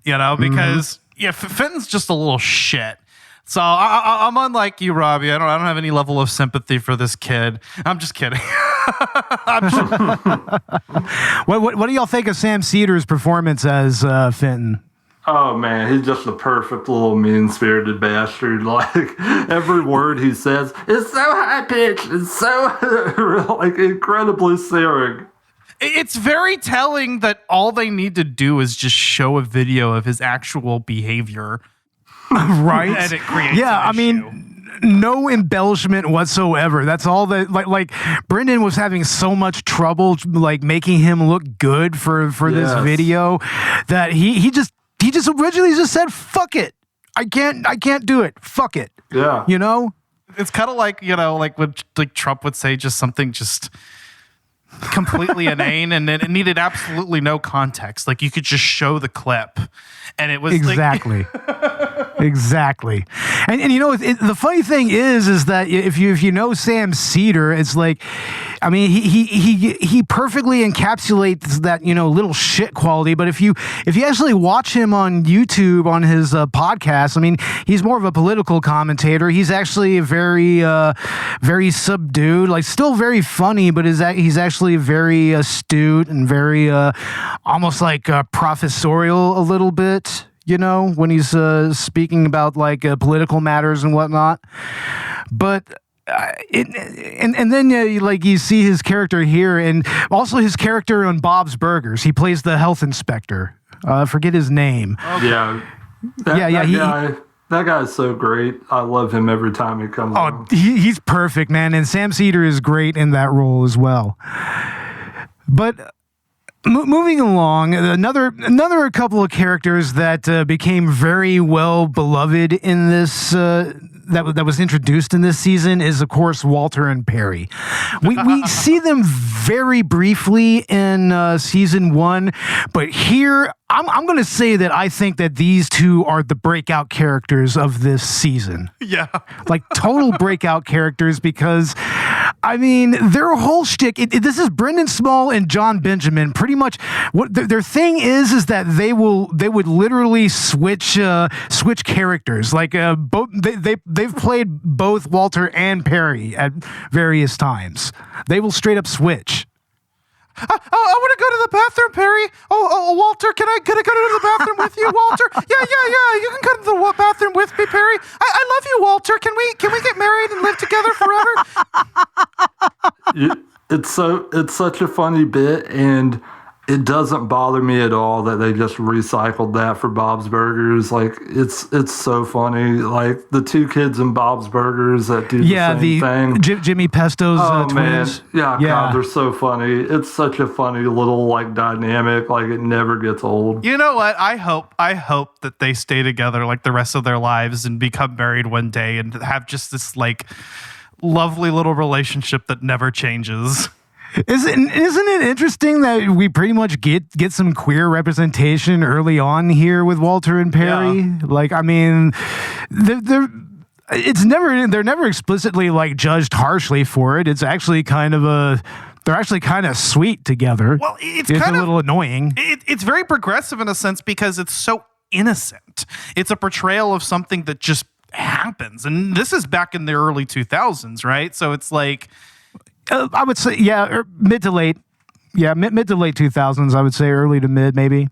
because, Fenton's just a little shit. So I'm unlike you, Robbie. I don't have any level of sympathy for this kid. I'm just kidding. What do y'all think of Sam Cedar's performance as Fenton? Oh man, he's just a perfect little mean-spirited bastard. Like every word he says is so high-pitched and so incredibly searing. It's very telling that all they need to do is just show a video of his actual behavior. Right? And it creates an issue. No embellishment whatsoever. That's all that like Brendon was having so much trouble making him look good for this video that he just originally just said, fuck it. I can't do it. Fuck it. Yeah. It's kind of like when Trump would say just something just completely inane and it needed absolutely no context. Like you could just show the clip and it was exactly. Exactly. And the funny thing is that if you know Sam Cedar, it's like, I mean, he perfectly encapsulates that, little shit quality. But if you actually watch him on YouTube on his podcast, I mean, he's more of a political commentator. He's actually very, very subdued, like still very funny, but he's actually very astute and very, almost like professorial a little bit. When he's speaking about political matters and whatnot. But and then like you see his character here, and also his character on Bob's Burgers. He plays the health inspector. Forget his name. Yeah. That guy's so great. I love him every time he comes on. He's perfect, man. And Sam Cedar is great in that role as well. But moving along, another couple of characters that became very well beloved in this that was introduced in this season is, of course, Walter and Perry. We see them very briefly in season 1, but here I'm going to say that I think that these two are the breakout characters of this season. Yeah. Like total breakout characters, because I mean, their whole shtick, this is Brendon Small and John Benjamin. Pretty much what their thing is that they would literally switch characters. Like both they've played both Walter and Perry at various times. They will straight up switch. I want to go to the bathroom, Perry. Oh, Walter, can I go to the bathroom with you, Walter? Yeah. You can go to the bathroom with me, Perry. I love you, Walter. Can we get married and live together forever? It's such a funny bit, and it doesn't bother me at all that they just recycled that for Bob's Burgers. Like, it's so funny. Like, the two kids in Bob's Burgers that do the same thing. Jimmy Pesto's twins. Man. Yeah, God, they're so funny. It's such a funny little, like, dynamic. Like, it never gets old. You know what? I hope that they stay together, like, the rest of their lives and become married one day and have just this, like, lovely little relationship that never changes. Isn't it interesting that we pretty much get some queer representation early on here with Walter and Perry? Yeah. Like, I mean, they're never explicitly like judged harshly for it. It's actually they're actually kind of sweet together. Well, it's a little annoying. It's very progressive in a sense because it's so innocent. It's a portrayal of something that just happens, and this is back in the early 2000s, right? So it's like. I would say, mid to late 2000s. I would say early to mid, maybe.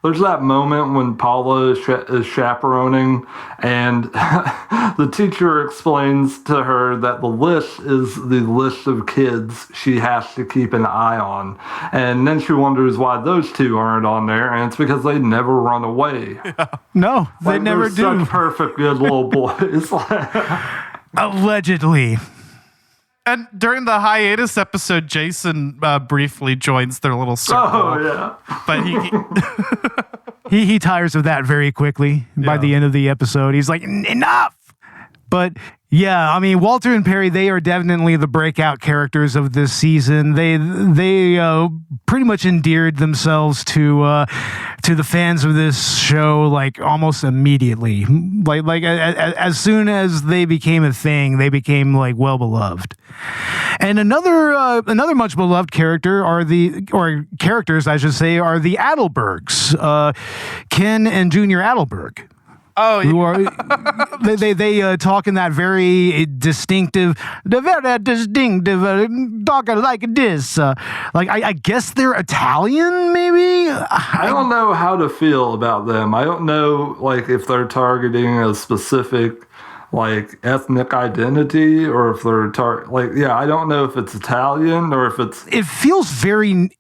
There's that moment when Paula is chaperoning, and the teacher explains to her that the list is the list of kids she has to keep an eye on. And then she wonders why those two aren't on there, and it's because they never run away. Yeah. No, they never do. Such perfect good little boys. Allegedly. And during the hiatus episode, Jason briefly joins their little circle. Oh, yeah. But he tires of that very quickly. By the end of the episode, he's like, enough! But yeah, I mean, Walter and Perry, they are definitely the breakout characters of this season. They pretty much endeared themselves to the fans of this show like almost immediately. Like as soon as they became a thing, they became like well beloved. And another much beloved character are the Adelbergs, Ken and Junior Adelberg. Oh, yeah. Who are they talk in that very distinctive talking like this. Like I guess they're Italian, maybe. I don't know how to feel about them. I don't know like if they're targeting a specific like ethnic identity or if they're I don't know if it's Italian or if it's. It feels very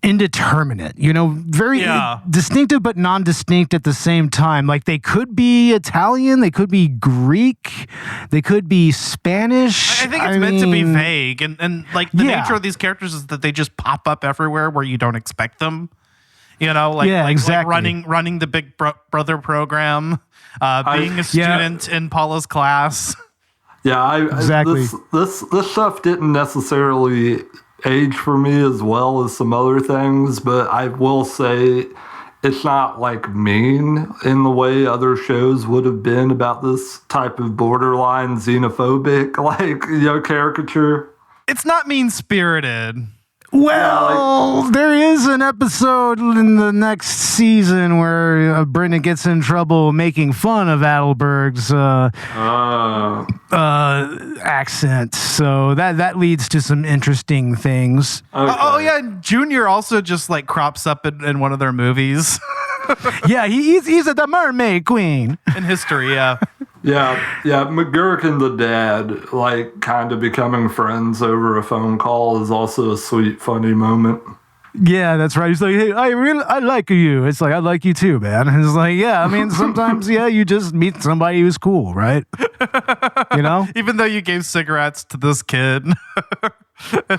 indeterminate, very distinctive but non-distinct at the same time. Like they could be Italian, they could be Greek, they could be Spanish. I think it's meant to be vague, and like the nature of these characters is that they just pop up everywhere where you don't expect them. Exactly. Like running the Big Brother program, being a student in Paula's class. Yeah, exactly. This stuff didn't necessarily age for me as well as some other things, but I will say it's not like mean in the way other shows would have been about this type of borderline xenophobic caricature. It's not mean-spirited. Well, there is an episode in the next season where Brendon gets in trouble making fun of Adelberg's accent. So that leads to some interesting things. Okay. Oh, yeah. Junior also just like crops up in one of their movies. Yeah, he's the Mermaid Queen. In history, yeah. Yeah, McGurk and the dad, like, kind of becoming friends over a phone call is also a sweet, funny moment. Yeah, that's right. He's like, hey, I like you. It's like, I like you too, man. And it's like, yeah, I mean, sometimes, you just meet somebody who's cool, right? You know? Even though you gave cigarettes to this kid.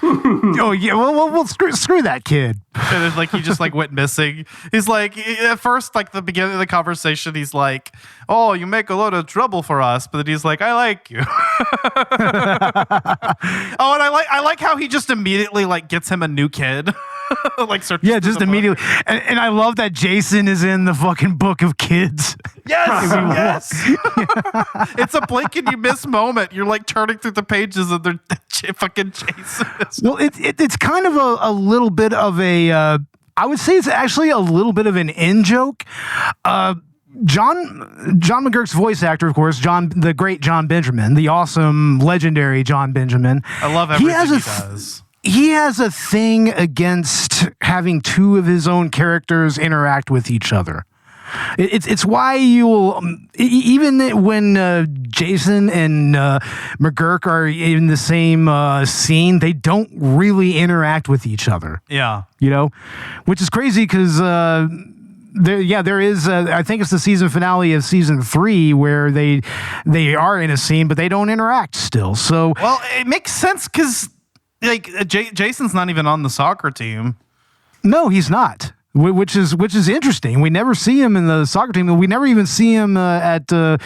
Oh, yeah, well screw that kid. And then, like, he just, like, went missing. He's like, at first, like, the beginning of the conversation, he's like, oh, you make a lot of trouble for us. But then he's like, I like you. Oh, and I like how he just immediately, like, gets him a new kid. Like, yeah, just immediately. And I love that Jason is in the fucking book of kids. Yes. It's a blink and you miss moment. You're, like, turning through the pages of their fucking Jason. Well, it's kind of a little bit of a, I would say it's actually a little bit of an in-joke. John McGurk's voice actor, of course, the great John Benjamin, the awesome, legendary John Benjamin. I love everything he does. He has a thing against having two of his own characters interact with each other. It's why you'll even when Jason and McGurk are in the same scene, they don't really interact with each other. Yeah, you know, which is crazy because there is. I think it's the season finale of season 3 where they are in a scene, but they don't interact still. So well, it makes sense because like Jason's not even on the soccer team. No, he's not. Which is interesting. We never see him in the soccer team. We never even see him at. We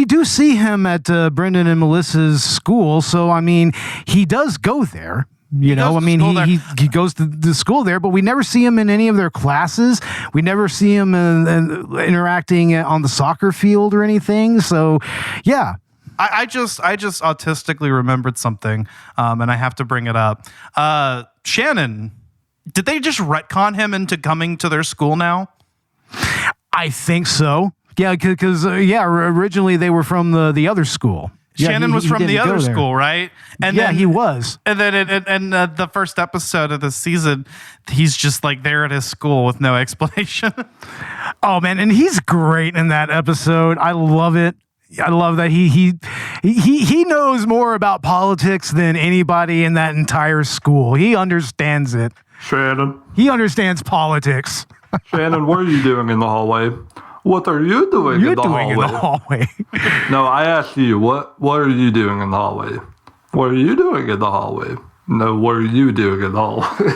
do see him at Brendon and Melissa's school. So I mean, he does go there. He goes to the school there, but we never see him in any of their classes. We never see him interacting on the soccer field or anything. So, yeah. I just autistically remembered something, and I have to bring it up. Shannon. Did they just retcon him into coming to their school now? I think so. Yeah, because originally they were from the other school. Shannon was from the other school, right? And then he was. And then in the first episode of the season, he's just like there at his school with no explanation. Oh man, and he's great in that episode. I love it. I love that he knows more about politics than anybody in that entire school. He understands it. Shannon. He understands politics. Shannon, what are you doing in the hallway? What are you doing in the hallway? No, I asked you, what are you doing in the hallway? What are you doing in the hallway? No, what are you doing in the hallway?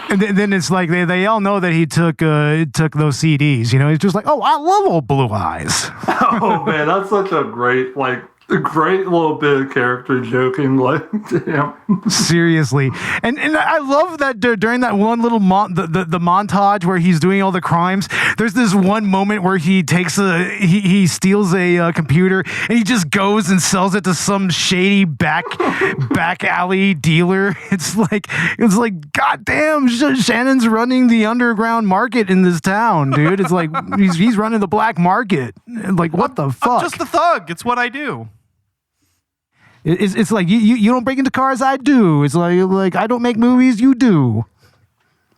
And then it's like they all know that he took those CDs. You know, he's just like, oh, I love old Blue Eyes. Oh man, that's such a great little bit of character joking. Like, damn. Seriously, and I love that during that one little the montage where he's doing all the crimes. There's this one moment where he takes he steals a computer and he just goes and sells it to some shady back alley dealer. It's like goddamn, Shannon's running the underground market in this town, dude. It's like he's running the black market. Like, what the fuck? I'm just a thug. It's what I do. It's like you don't break into cars, I do. It's like I don't make movies, you do.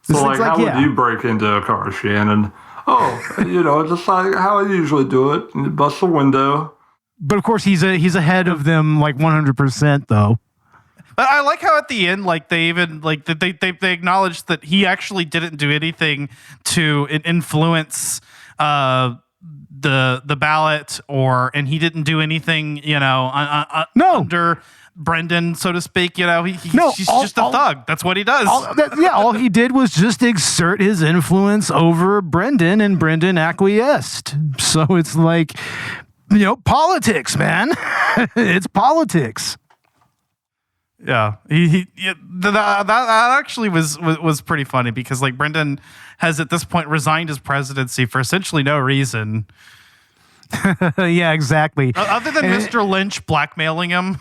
So like how would you break into a car, Shannon? Oh, just like how I usually do it. You bust the window. But of course he's ahead of them like 100% though. But I like how at the end, like they even like they acknowledged that he actually didn't do anything to influence the ballot, and he didn't do anything, under Brendon, so to speak. He's just a thug. That's what he does. All he did was just exert his influence over Brendon, and Brendon acquiesced. So it's like, politics, man. It's politics. Yeah, that actually was pretty funny because like Brendon has at this point resigned his presidency for essentially no reason. Yeah, exactly. Other than Mr. Lynch blackmailing him.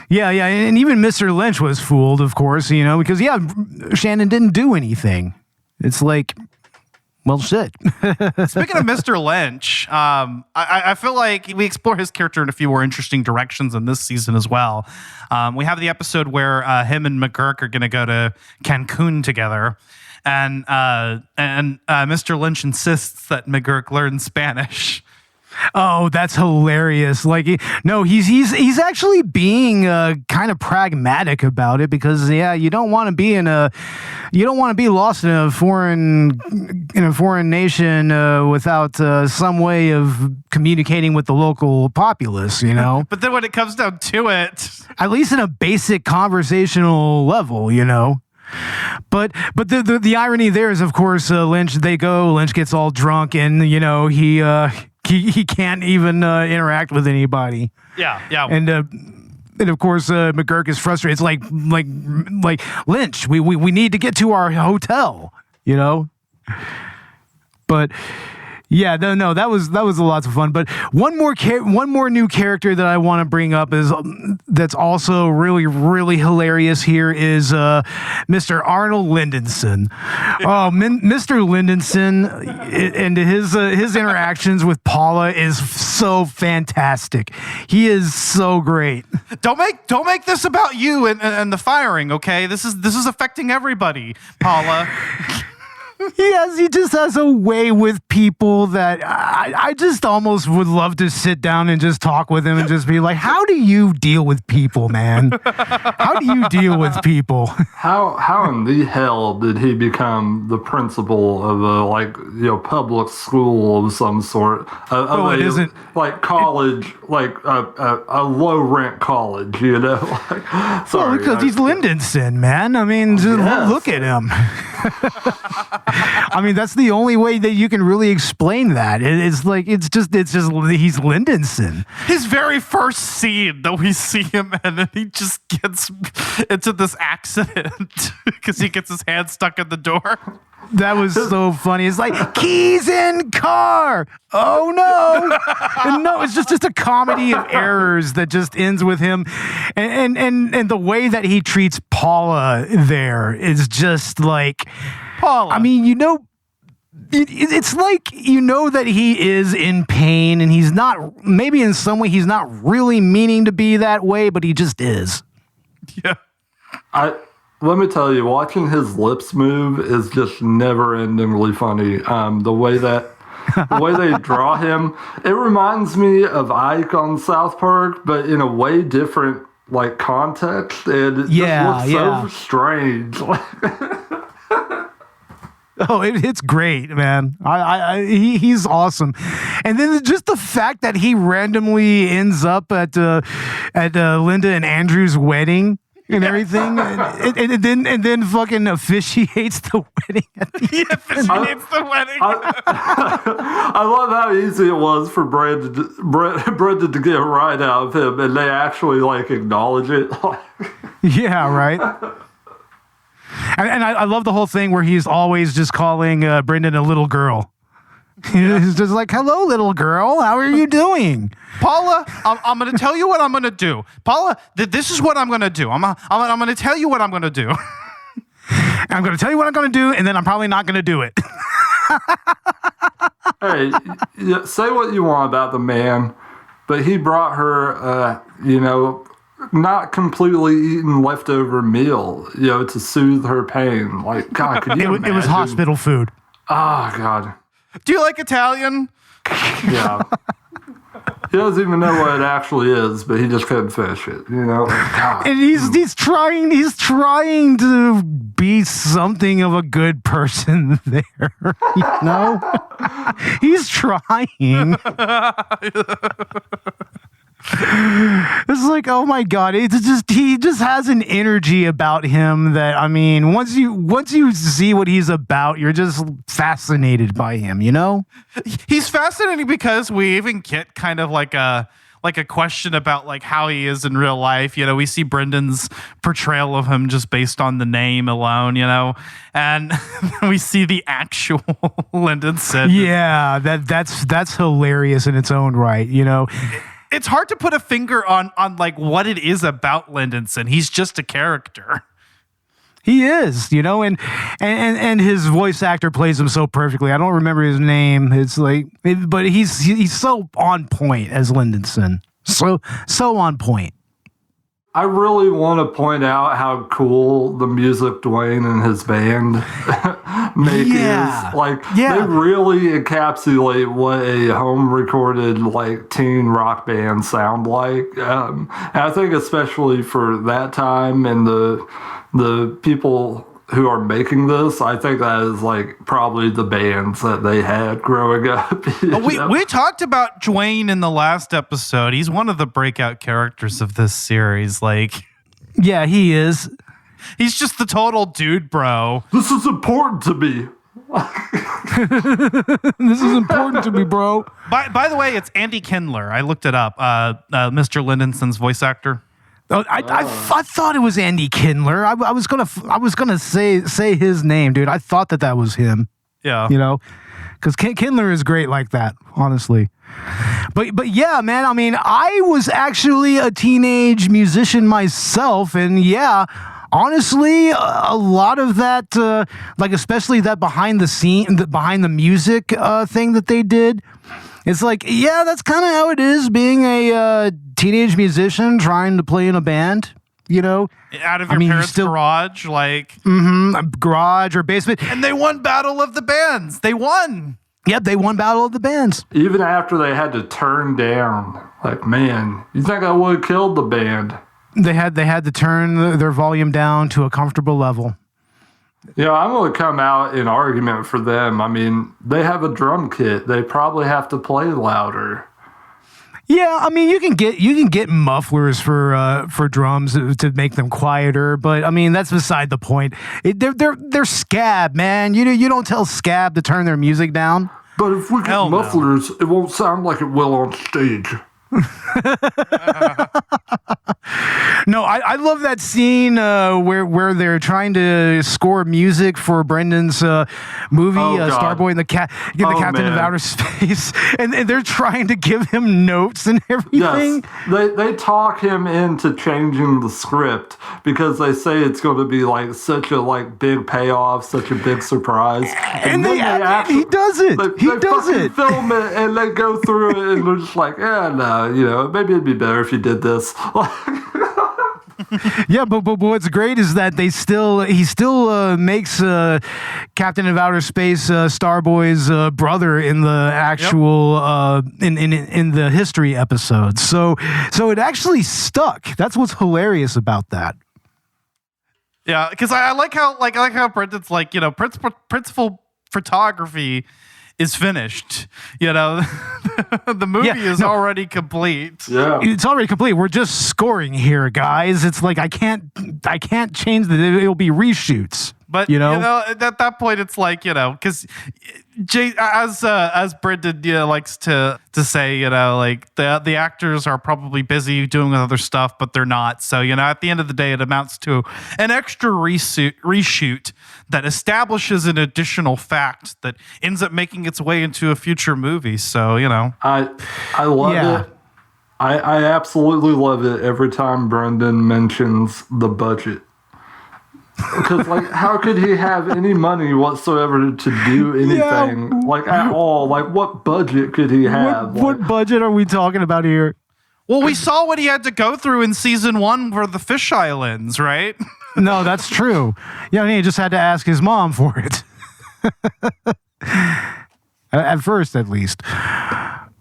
Yeah, and even Mr. Lynch was fooled, of course, because Shannon didn't do anything. It's like, well, shit. Speaking of Mr. Lynch, I feel like we explore his character in a few more interesting directions in this season as well. We have the episode where him and McGurk are going to go to Cancun together, and Mr. Lynch insists that McGurk learn Spanish. Oh, that's hilarious! Like, he's actually being kind of pragmatic about it because you don't want to be lost in a foreign nation without some way of communicating with the local populace. But then when it comes down to it, at least in a basic conversational level, But the irony there is, of course, Lynch gets all drunk, and he can't even interact with anybody. Yeah. And of course, McGurk is frustrated. It's like Lynch, we need to get to our hotel, But yeah, no, that was lots of fun. But one more new character that I want to bring up that's also really, really hilarious here is Mr. Arnold Lindenson. Oh, Mr. Lindenson and his interactions with Paula is so fantastic. He is so great. Don't make this about you and the firing, okay? This is affecting everybody, Paula. He just has a way with people that I just almost would love to sit down and just talk with him and just be like, how do you deal with people, man? How do you deal with people? How in the hell did he become the principal of a public school of some sort? It isn't like college, a low rent college, Sorry, because he's Lindenson, man. I mean, just look at him. I mean, that's the only way that you can really explain that. It's just he's Lindenson. His very first scene that we see him in, and he just gets into this accident because he gets his hand stuck in the door. That was so funny. It's like, keys in car. Oh no. And no, it's just a comedy of errors that just ends with him. And the way that he treats Paula there is just like, Paula. I mean, it's like, that he is in pain and he's not, maybe in some way he's not really meaning to be that way, but he just is. Yeah. Let me tell you, watching his lips move is just never-endingly funny. The way they draw him, it reminds me of Ike on South Park, but in a way different context, and it just looks so strange. Oh, it's great, man. He's awesome, and then just the fact that he randomly ends up at Linda and Andrew's wedding. And everything, and then fucking officiates the wedding at the end. Officiates the wedding. I love how easy it was for Brendon to get a right out of him, and they actually acknowledge it. Yeah, right. And I love the whole thing where he's always just calling Brendon a little girl. He's just like, hello, little girl. How are you doing? Paula, I'm going to tell you what I'm going to do. Paula, this is what I'm going to do. I'm going to tell you what I'm going to do. I'm going to tell you what I'm going to do, and then I'm probably not going to do it. Hey, say what you want about the man, but he brought her, not completely eaten leftover meal, to soothe her pain. God, could you imagine? It was hospital food. Oh, God. Do you like Italian? Yeah. He doesn't even know what it actually is, but he just couldn't finish it, God. And he's trying to be something of a good person there, He's trying. It's like, oh my God, he just has an energy about him that, I mean, once you see what he's about, you're just fascinated by him, He's fascinating because we even get kind of like a question about how he is in real life. We see Brendon's portrayal of him just based on the name alone, and we see the actual Lindenson. Yeah, that's hilarious in its own right, It's hard to put a finger on what it is about Lindenson. He's just a character. He is, and his voice actor plays him so perfectly. I don't remember his name. But he's so on point as Lindenson. So on point. I really want to point out how cool the music Dwayne and his band make Yeah. is like Yeah. they really encapsulate what a home recorded like teen rock band sound like. And I think especially for that time and the people who are making this, I think that is like probably the bands that they had growing up. We talked about Dwayne in the last episode. He's one of the breakout characters of this series. Like, Yeah, he is. he's just the total dude, bro. This is important to me. This is important to me, bro. By the way, it's Andy Kindler. I looked it up. Mr. Lindenson's voice actor. Oh, I thought it was Andy Kindler. I was gonna say his name, dude. I thought that was him. Yeah. You know, because Kindler is great like that, honestly. But yeah, man. I mean, I was actually a teenage musician myself, and yeah, honestly, a lot of that, like especially that behind the music thing that they did. It's like, yeah, that's kind of how it is being a teenage musician trying to play in a band, you know? Out of your parents' garage, like... garage or basement. And they won Battle of the Bands. They won. Yep, they won Battle of the Bands. Even after they had to turn down, like, man, you think I would have killed the band? They had to turn their volume down to a comfortable level. Yeah, I'm going to come out in argument for them. I mean, they have a drum kit. They probably have to play louder. Yeah, I mean, you can get mufflers for drums to make them quieter, but I mean that's beside the point. They're scab, man. You don't tell scab to turn their music down. But if we get mufflers, it won't sound like it will on stage. No, I love that scene where they're trying to score music for Brendon's movie, Starboy and the Captain of Outer Space, and they're trying to give him notes and everything. Yes, they talk him into changing the script because they say it's going to be like such a like big payoff, such a big surprise, and he does it. He does it. Film it and they go through it and they're just like, yeah, no, you know, maybe it'd be better if you did this. Yeah, but what's great is that he still makes Captain of Outer Space Starboy's brother in the actual in the history episode. So it actually stuck. That's what's hilarious about that. Yeah, because I like how Brendon's like, you know, principal photography is finished. You know, the movie is already complete. Yeah, it's already complete. We're just scoring here, guys. It's like I can't change it'll be reshoots. But you know, at that point, it's like, you know, because as Brendon likes to say, you know, like the actors are probably busy doing other stuff, but they're not. So, you know, at the end of the day, it amounts to an extra reshoot that establishes an additional fact that ends up making its way into a future movie. So, you know, I love it. I absolutely love it every time Brendon mentions the budget. Because, like, how could he have any money whatsoever to do anything, like, at all? Like, what budget could he have? What budget are we talking about here? Well, we saw what he had to go through in season 1 for the Fish Islands, right? No, that's true. Yeah, I mean, he just had to ask his mom for it. At first, at least.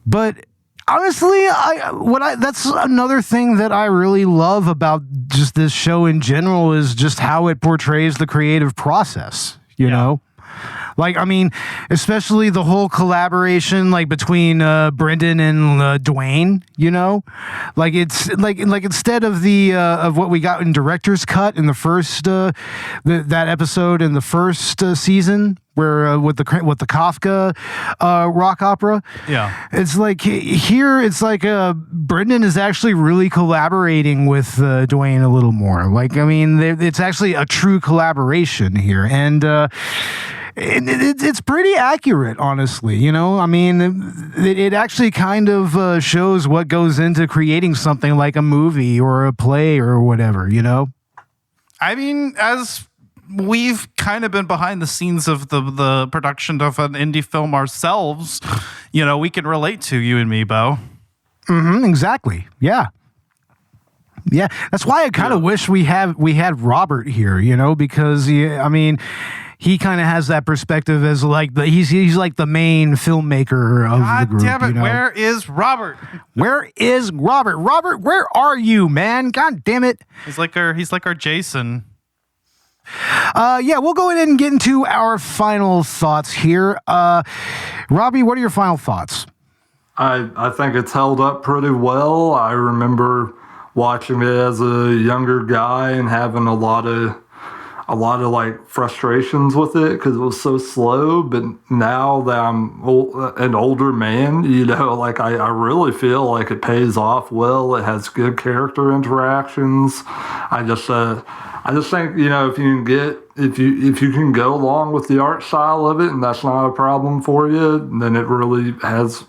But honestly, that's another thing that I really love about just this show in general is just how it portrays the creative process, you know? Like, I mean, especially the whole collaboration, like between Brendon and Dwayne, you know, like it's like instead of the of what we got in director's cut in the first that episode in the first season where with the Kafka rock opera, it's like here it's like Brendon is actually really collaborating with Dwayne a little more. Like, I mean, it's actually a true collaboration here, and it's pretty accurate, honestly. You know, I mean, it actually kind of shows what goes into creating something like a movie or a play or whatever, you know? I mean, as we've kind of been behind the scenes of the production of an indie film ourselves, you know, we can relate to you and me, Bo. Mm-hmm, exactly. Yeah. Yeah, that's why I kind of wish we had Robert here, because he kind of has that perspective as like he's like the main filmmaker of the group. God damn it! Where is Robert? Where is Robert? Robert, where are you, man? God damn it! He's like our Jason. Yeah, we'll go ahead and get into our final thoughts here. Robbie, what are your final thoughts? I think it's held up pretty well. I remember watching it as a younger guy and having a lot of like frustrations with it because it was so slow. But now that I'm an older man, like I really feel like it pays off well. It has good character interactions. I just think if you can go along with the art style of it and that's not a problem for you, then it really has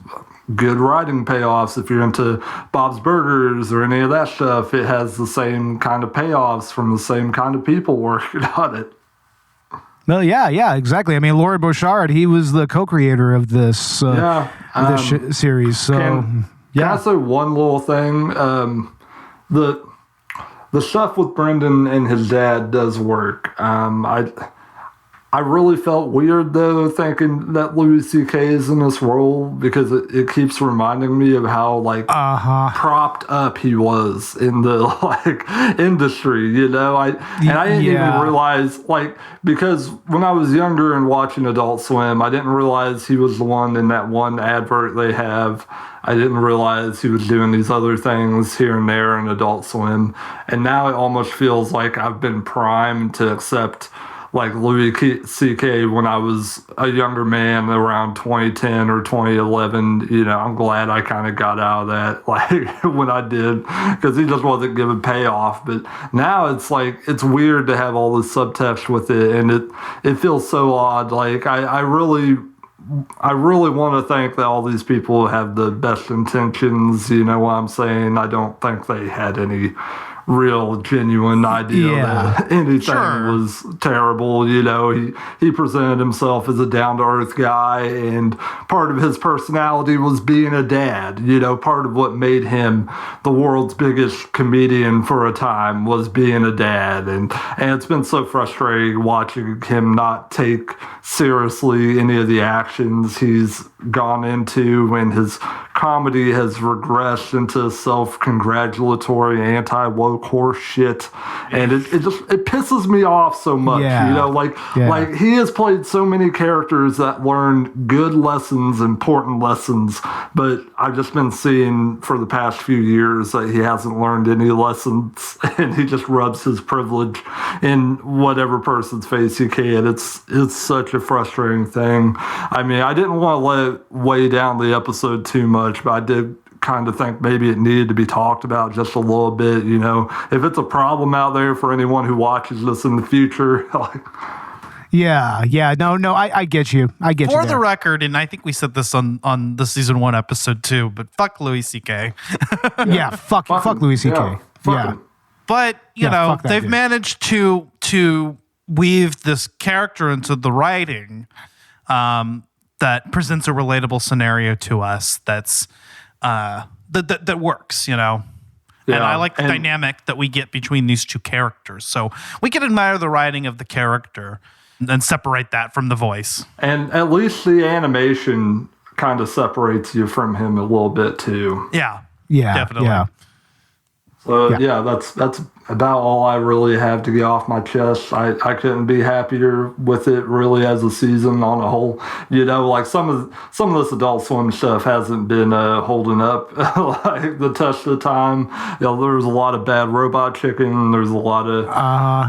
good writing payoffs. If you're into Bob's Burgers or any of that stuff, it has the same kind of payoffs from the same kind of people working on it. Well, yeah, exactly. I mean, Loren Bouchard, he was the co-creator of this series. So, can I say one little thing? The stuff with Brendon and his dad does work. I really felt weird, though, thinking that Louis C.K. is in this role because it keeps reminding me of how, propped up he was in the, industry, I didn't even realize, because when I was younger and watching Adult Swim, I didn't realize he was the one in that one advert they have. I didn't realize he was doing these other things here and there in Adult Swim. And now it almost feels like I've been primed to accept Louis C.K. when I was a younger man around 2010 or 2011. I'm glad I kind of got out of that when I did, because he just wasn't giving payoff. But now it's it's weird to have all this subtext with it, and it feels so odd. I really want to think that all these people have the best intentions. You know what I'm saying? I don't think they had any real genuine idea that anything was terrible. He presented himself as a down-to-earth guy, and part of his personality was being a dad. Part of what made him the world's biggest comedian for a time was being a dad, and it's been so frustrating watching him not take seriously any of the actions he's gone into, and his comedy has regressed into self-congratulatory anti-woke horse shit, and it pisses me off so much. He has played so many characters that learn good lessons, important lessons, but I've just been seeing for the past few years that he hasn't learned any lessons, and he just rubs his privilege in whatever person's face he can. It's such a frustrating thing. I mean, I didn't want to let it weigh down the episode too much, but I did kind of think maybe it needed to be talked about just a little bit. If it's a problem out there for anyone who watches this in the future, no, I get you. For the record, and I think we said this on the season 1 episode 2, but fuck Louis C.K. fuck Louis C.K. But they've managed to weave this character into the writing that presents a relatable scenario to us that's that works, and I like the dynamic that we get between these two characters. So we can admire the writing of the character and separate that from the voice. And at least the animation kind of separates you from him a little bit too. Yeah, definitely. Yeah. So that's about all I really have to get off my chest. I couldn't be happier with it really as a season on a whole. Some of this Adult Swim stuff hasn't been holding up the test of time. There's a lot of bad Robot Chicken. There's a lot of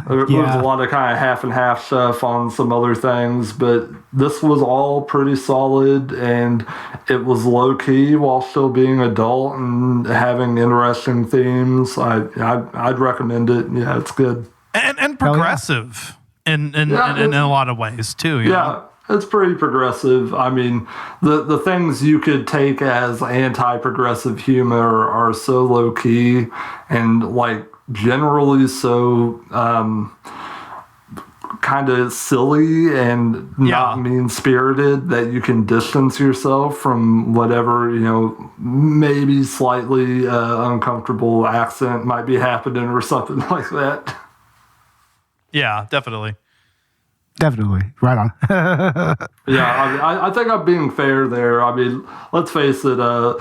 there's a lot of kind of half and half stuff on some other things, but this was all pretty solid, and it was low key while still being adult and having interesting themes. I'd recommend it. Yeah, it's good. And progressive in a lot of ways too. Yeah, it's pretty progressive. I mean, the things you could take as anti-progressive humor are so low key and generally so kind of silly and not mean-spirited, that you can distance yourself from whatever, maybe slightly uncomfortable accent might be happening or something like that. Yeah, definitely. Definitely. Right on. Yeah, I think I'm being fair there. I mean, let's face it, her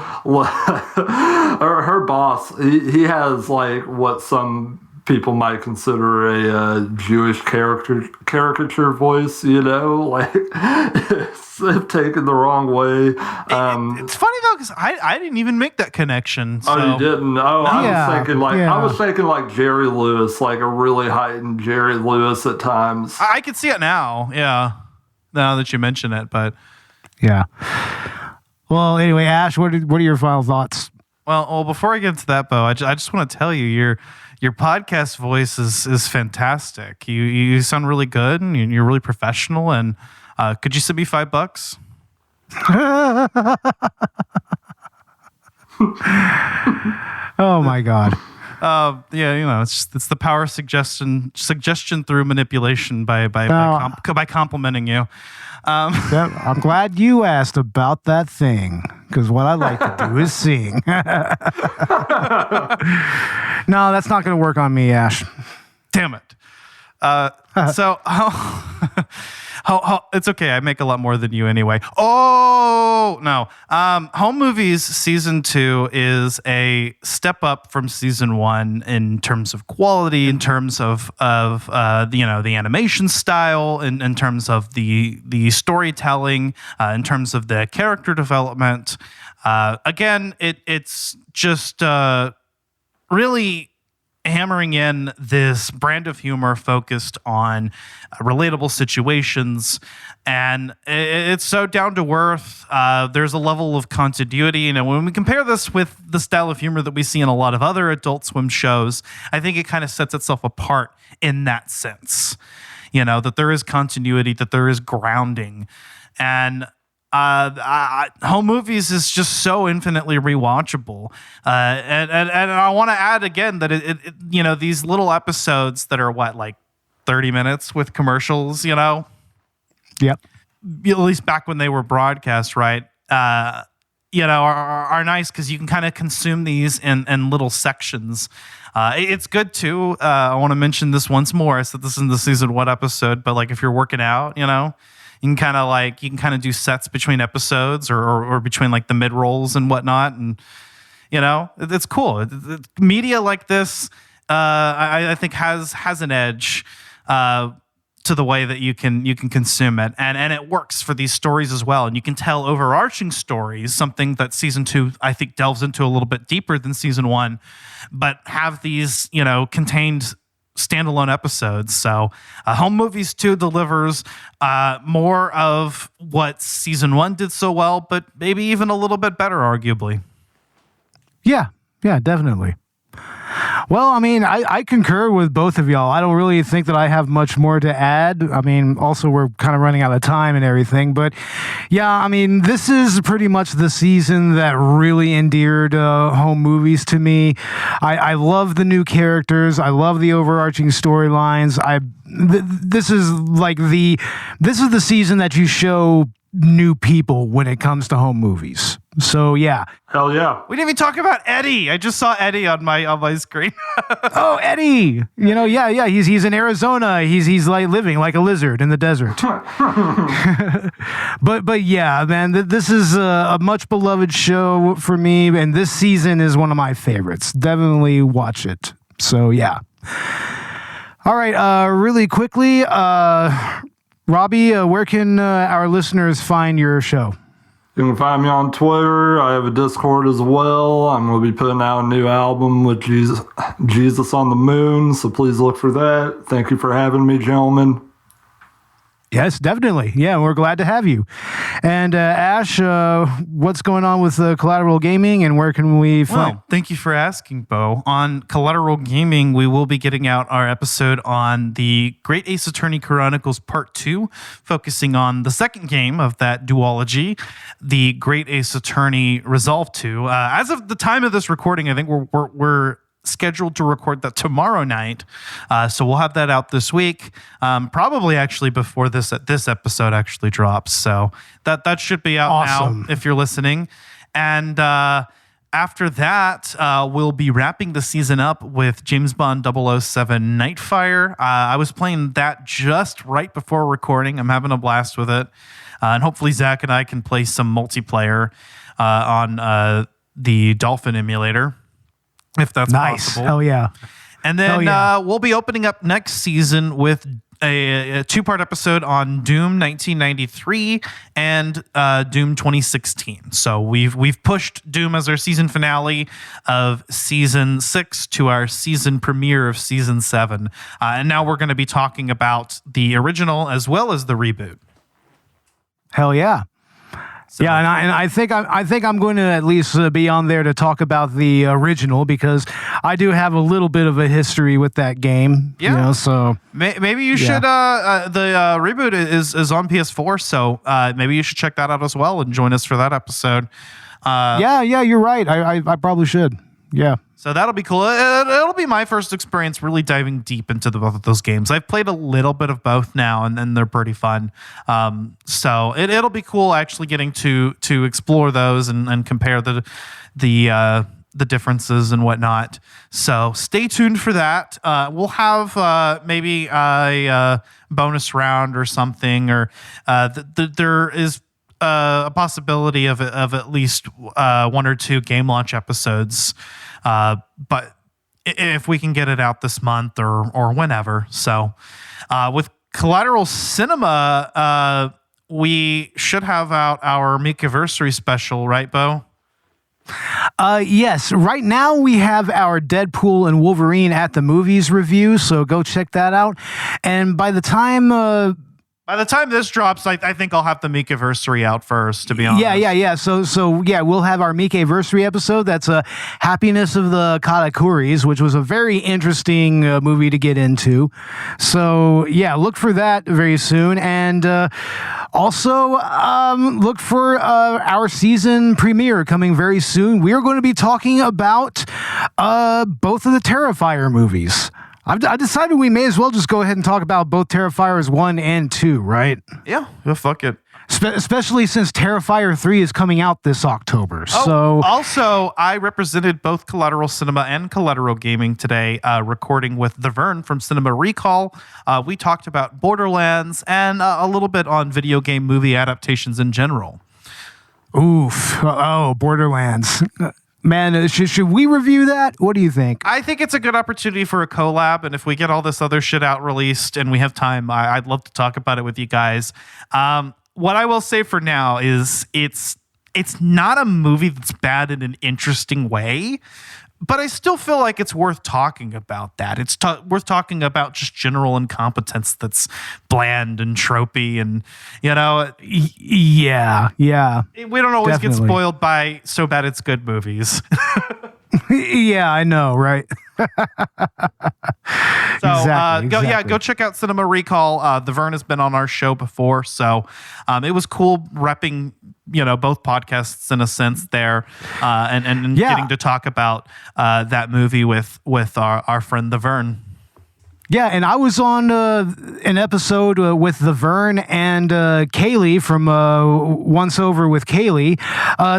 boss, he has like what some people might consider a Jewish caricature voice, like it's taken the wrong way. It's funny though, because I didn't even make that connection. So. Oh, you didn't? Oh, I was thinking like Jerry Lewis, like a really heightened Jerry Lewis at times. I can see it now. Yeah, now that you mention it, but yeah. Well, anyway, Ash, what are your final thoughts? Well, before I get into that, Bo, I just want to tell you your podcast voice is fantastic. You sound really good, and you're really professional. And could you send me $5? Oh my God. Yeah, it's the power of suggestion through manipulation by complimenting you. I'm glad you asked about that thing, because what I like to do is sing. No, that's not going to work on me, Ash. Damn it. So it's okay. I make a lot more than you anyway. Oh, no. Home Movies Season 2 is a step up from Season 1 in terms of quality, in terms of the animation style, in terms of the storytelling, in terms of the character development. Again, it's just really hammering in this brand of humor focused on relatable situations, and it's so down to earth. There's a level of continuity, when we compare this with the style of humor that we see in a lot of other Adult Swim shows, I think it kind of sets itself apart in that sense. That there is continuity, that there is grounding, and Home Movies is just so infinitely rewatchable, and I want to add again that it these little episodes that are like 30 minutes with commercials, Yep. At least back when they were broadcast, right? Are nice because you can kind of consume these in little sections. It's good too. I want to mention this once more. I said this in the season 1 episode, but like if you're working out, you can kind of do sets between episodes or between like the mid rolls and whatnot, and it's cool. Media like this, I think has an edge to the way that you can consume it, and it works for these stories as well. And you can tell overarching stories, something that season 2 I think delves into a little bit deeper than season 1, but have these contained standalone episodes. So Home Movies 2 delivers more of what season 1 did so well, but maybe even a little bit better, arguably. Yeah, definitely. Well, I mean, I concur with both of y'all. I don't really think that I have much more to add. I mean, also, we're kind of running out of time and everything. But yeah, I mean, this is pretty much the season that really endeared Home Movies to me. I love the new characters. I love the overarching storylines. This is the season that you show new people when it comes to home movies. So yeah. Hell yeah. We didn't even talk about Eddie. I just saw Eddie on my screen. Oh, Eddie. Yeah. He's in Arizona. He's like living like a lizard in the desert. But yeah, man, this is a much beloved show for me, and this season is one of my favorites. Definitely watch it. So yeah. All right, really quickly, Robbie, where can our listeners find your show? You can find me on Twitter. I have a Discord as well. I'm going to be putting out a new album with Jesus on the Moon, so please look for that. Thank you for having me, gentlemen. Yes, definitely. Yeah, we're glad to have you. And Ash, what's going on with Collateral Gaming, and where can we find? Well, thank you for asking, Bo. On Collateral Gaming, we will be getting out our episode on the Great Ace Attorney Chronicles Part 2, focusing on the second game of that duology, the Great Ace Attorney Resolve 2. As of the time of this recording, I think we're scheduled to record that tomorrow night. So we'll have that out this week, probably actually before this episode actually drops. So that should be out Awesome. now if you're listening. And after that, we'll be wrapping the season up with James Bond 007 Nightfire. I was playing that just right before recording. I'm having a blast with it. And hopefully Zach and I can play some multiplayer on the Dolphin emulator, if that's possible. Hell yeah. And then we'll be opening up next season with a two-part episode on Doom 1993 and Doom 2016. So we've pushed Doom as our season finale of season 6 to our season premiere of season 7. And now we're going to be talking about the original as well as the reboot. Hell yeah. So, Yeah, and I think I'm going to at least be on there to talk about the original because I do have a little bit of a history with that game. Yeah. You know, so maybe you should. The reboot is on PS4, so maybe you should check that out as well and join us for that episode. yeah, you're right. I probably should. Yeah. So that'll be cool. It'll be my first experience really diving deep into both of those games. I've played a little bit of both now, and they're pretty fun. So it'll be cool actually getting to explore those and compare the differences and whatnot. So stay tuned for that. We'll have maybe a bonus round or something, or there is a possibility of at least 1 or 2 game launch episodes. But if we can get it out this month or whenever. So with Collateral Cinema, we should have out our Meekiversary special, right, Bo? Yes. Right now we have our Deadpool and Wolverine at the movies review, so go check that out. And by the time this drops, I think I'll have the Meekiversary out first, to be honest. Yeah. So we'll have our Meekiversary episode. That's Happiness of the Katakuris, which was a very interesting movie to get into. So yeah, look for that very soon. And also look for our season premiere coming very soon. We are going to be talking about both of the Terrifier movies. I decided we may as well just go ahead and talk about both Terrifiers 1 and 2, right? Yeah, fuck it. Especially since Terrifier 3 is coming out this October. So also, I represented both Collateral Cinema and Collateral Gaming today, recording with The Vern from Cinema Recall. We talked about Borderlands and a little bit on video game movie adaptations in general. Oof. Oh, Borderlands. Man, should we review that? What do you think? I think it's a good opportunity for a collab, and if we get all this other shit out released and we have time, I'd love to talk about it with you guys. What I will say for now is it's not a movie that's bad in an interesting way, but I still feel like it's worth talking about that. It's worth talking about just general incompetence that's bland and tropey and, you know. Yeah. We don't always Definitely. get spoiled by so bad it's good movies. Yeah, I know, right? So Exactly. go check out Cinema Recall. The Vern has been on our show before, so it was cool repping, both podcasts in a sense there, and Yeah. getting to talk about that movie with our friend the Vern. Yeah, and I was on an episode with the Vern and Kaylee from Once Over with Kaylee,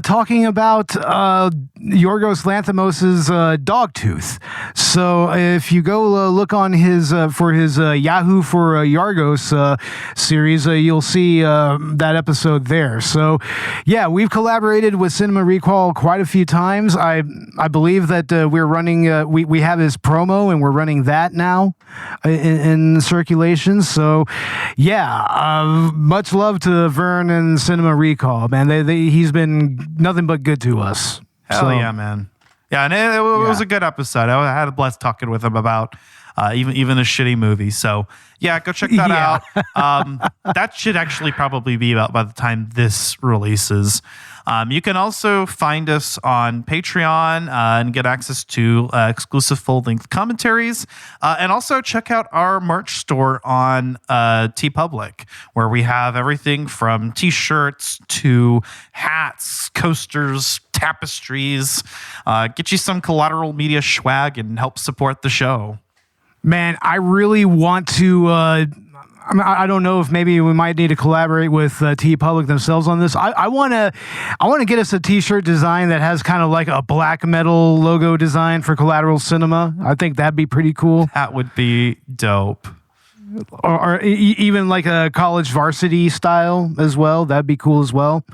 talking about Yorgos Lanthimos' Dogtooth. So if you go look on his for his Yahoo for Yargos series, you'll see that episode there. So yeah, we've collaborated with Cinema Recall quite a few times. I believe that we're running we have his promo and we're running that now in circulation. So yeah, much love to Vern and Cinema Recall, man. He's been nothing but good to us. Hell yeah, man. Yeah, and it was a good episode. I had a blast talking with him about even a shitty movie. So yeah, go check that out. That should actually probably be out by the time this releases. You can also find us on Patreon and get access to exclusive full-length commentaries. And also check out our merch store on TeePublic, where we have everything from T-shirts to hats, coasters, tapestries, get you some Collateral Media swag, and help support the show. Man, I really want to. I don't know if maybe we might need to collaborate with T Public themselves on this. I want to get us a T-shirt design that has kind of like a black metal logo design for Collateral Cinema. I think that'd be pretty cool. That would be dope. Or even like a college varsity style as well. That'd be cool as well.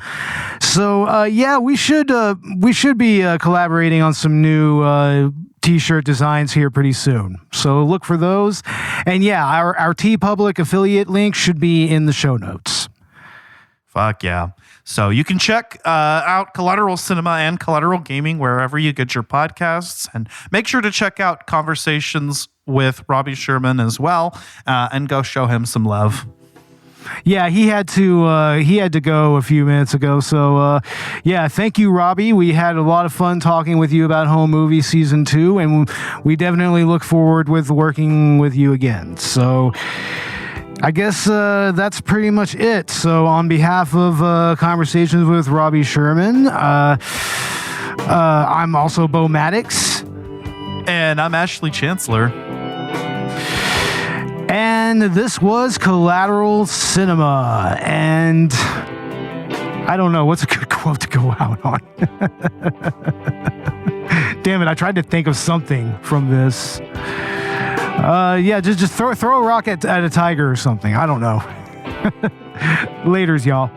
So yeah, we should be collaborating on some new T-shirt designs here pretty soon. So look for those. And yeah, our T Public affiliate link should be in the show notes. Fuck yeah. So you can check out Collateral Cinema and Collateral Gaming wherever you get your podcasts. And make sure to check out Conversations with Robbie Sherman as well, and go show him some love. Yeah, he had to go a few minutes ago. So yeah, thank you, Robbie. We had a lot of fun talking with you about Home Movie Season 2, and we definitely look forward with working with you again. So I guess that's pretty much it. So on behalf of Conversations with Robbie Sherman, I'm also Bo Maddox. And I'm Ashley Chancellor. And this was Collateral Cinema. And I don't know, what's a good quote to go out on? Damn it, I tried to think of something from this. Yeah, just throw a rock at a tiger or something. I don't know. Laters, y'all.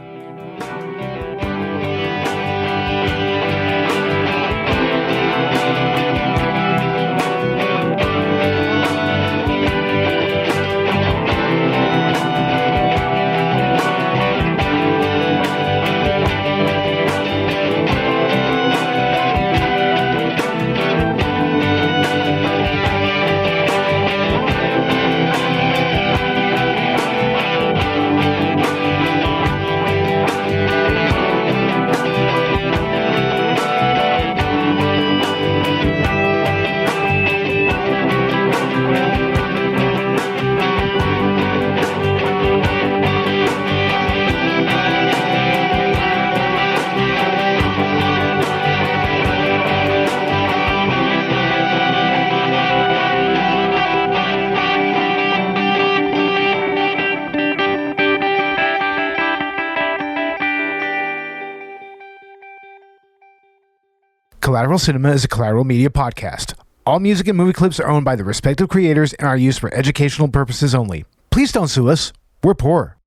Collateral Cinema is a Collateral Media podcast. All music and movie clips are owned by the respective creators and are used for educational purposes only. Please don't sue us. We're poor.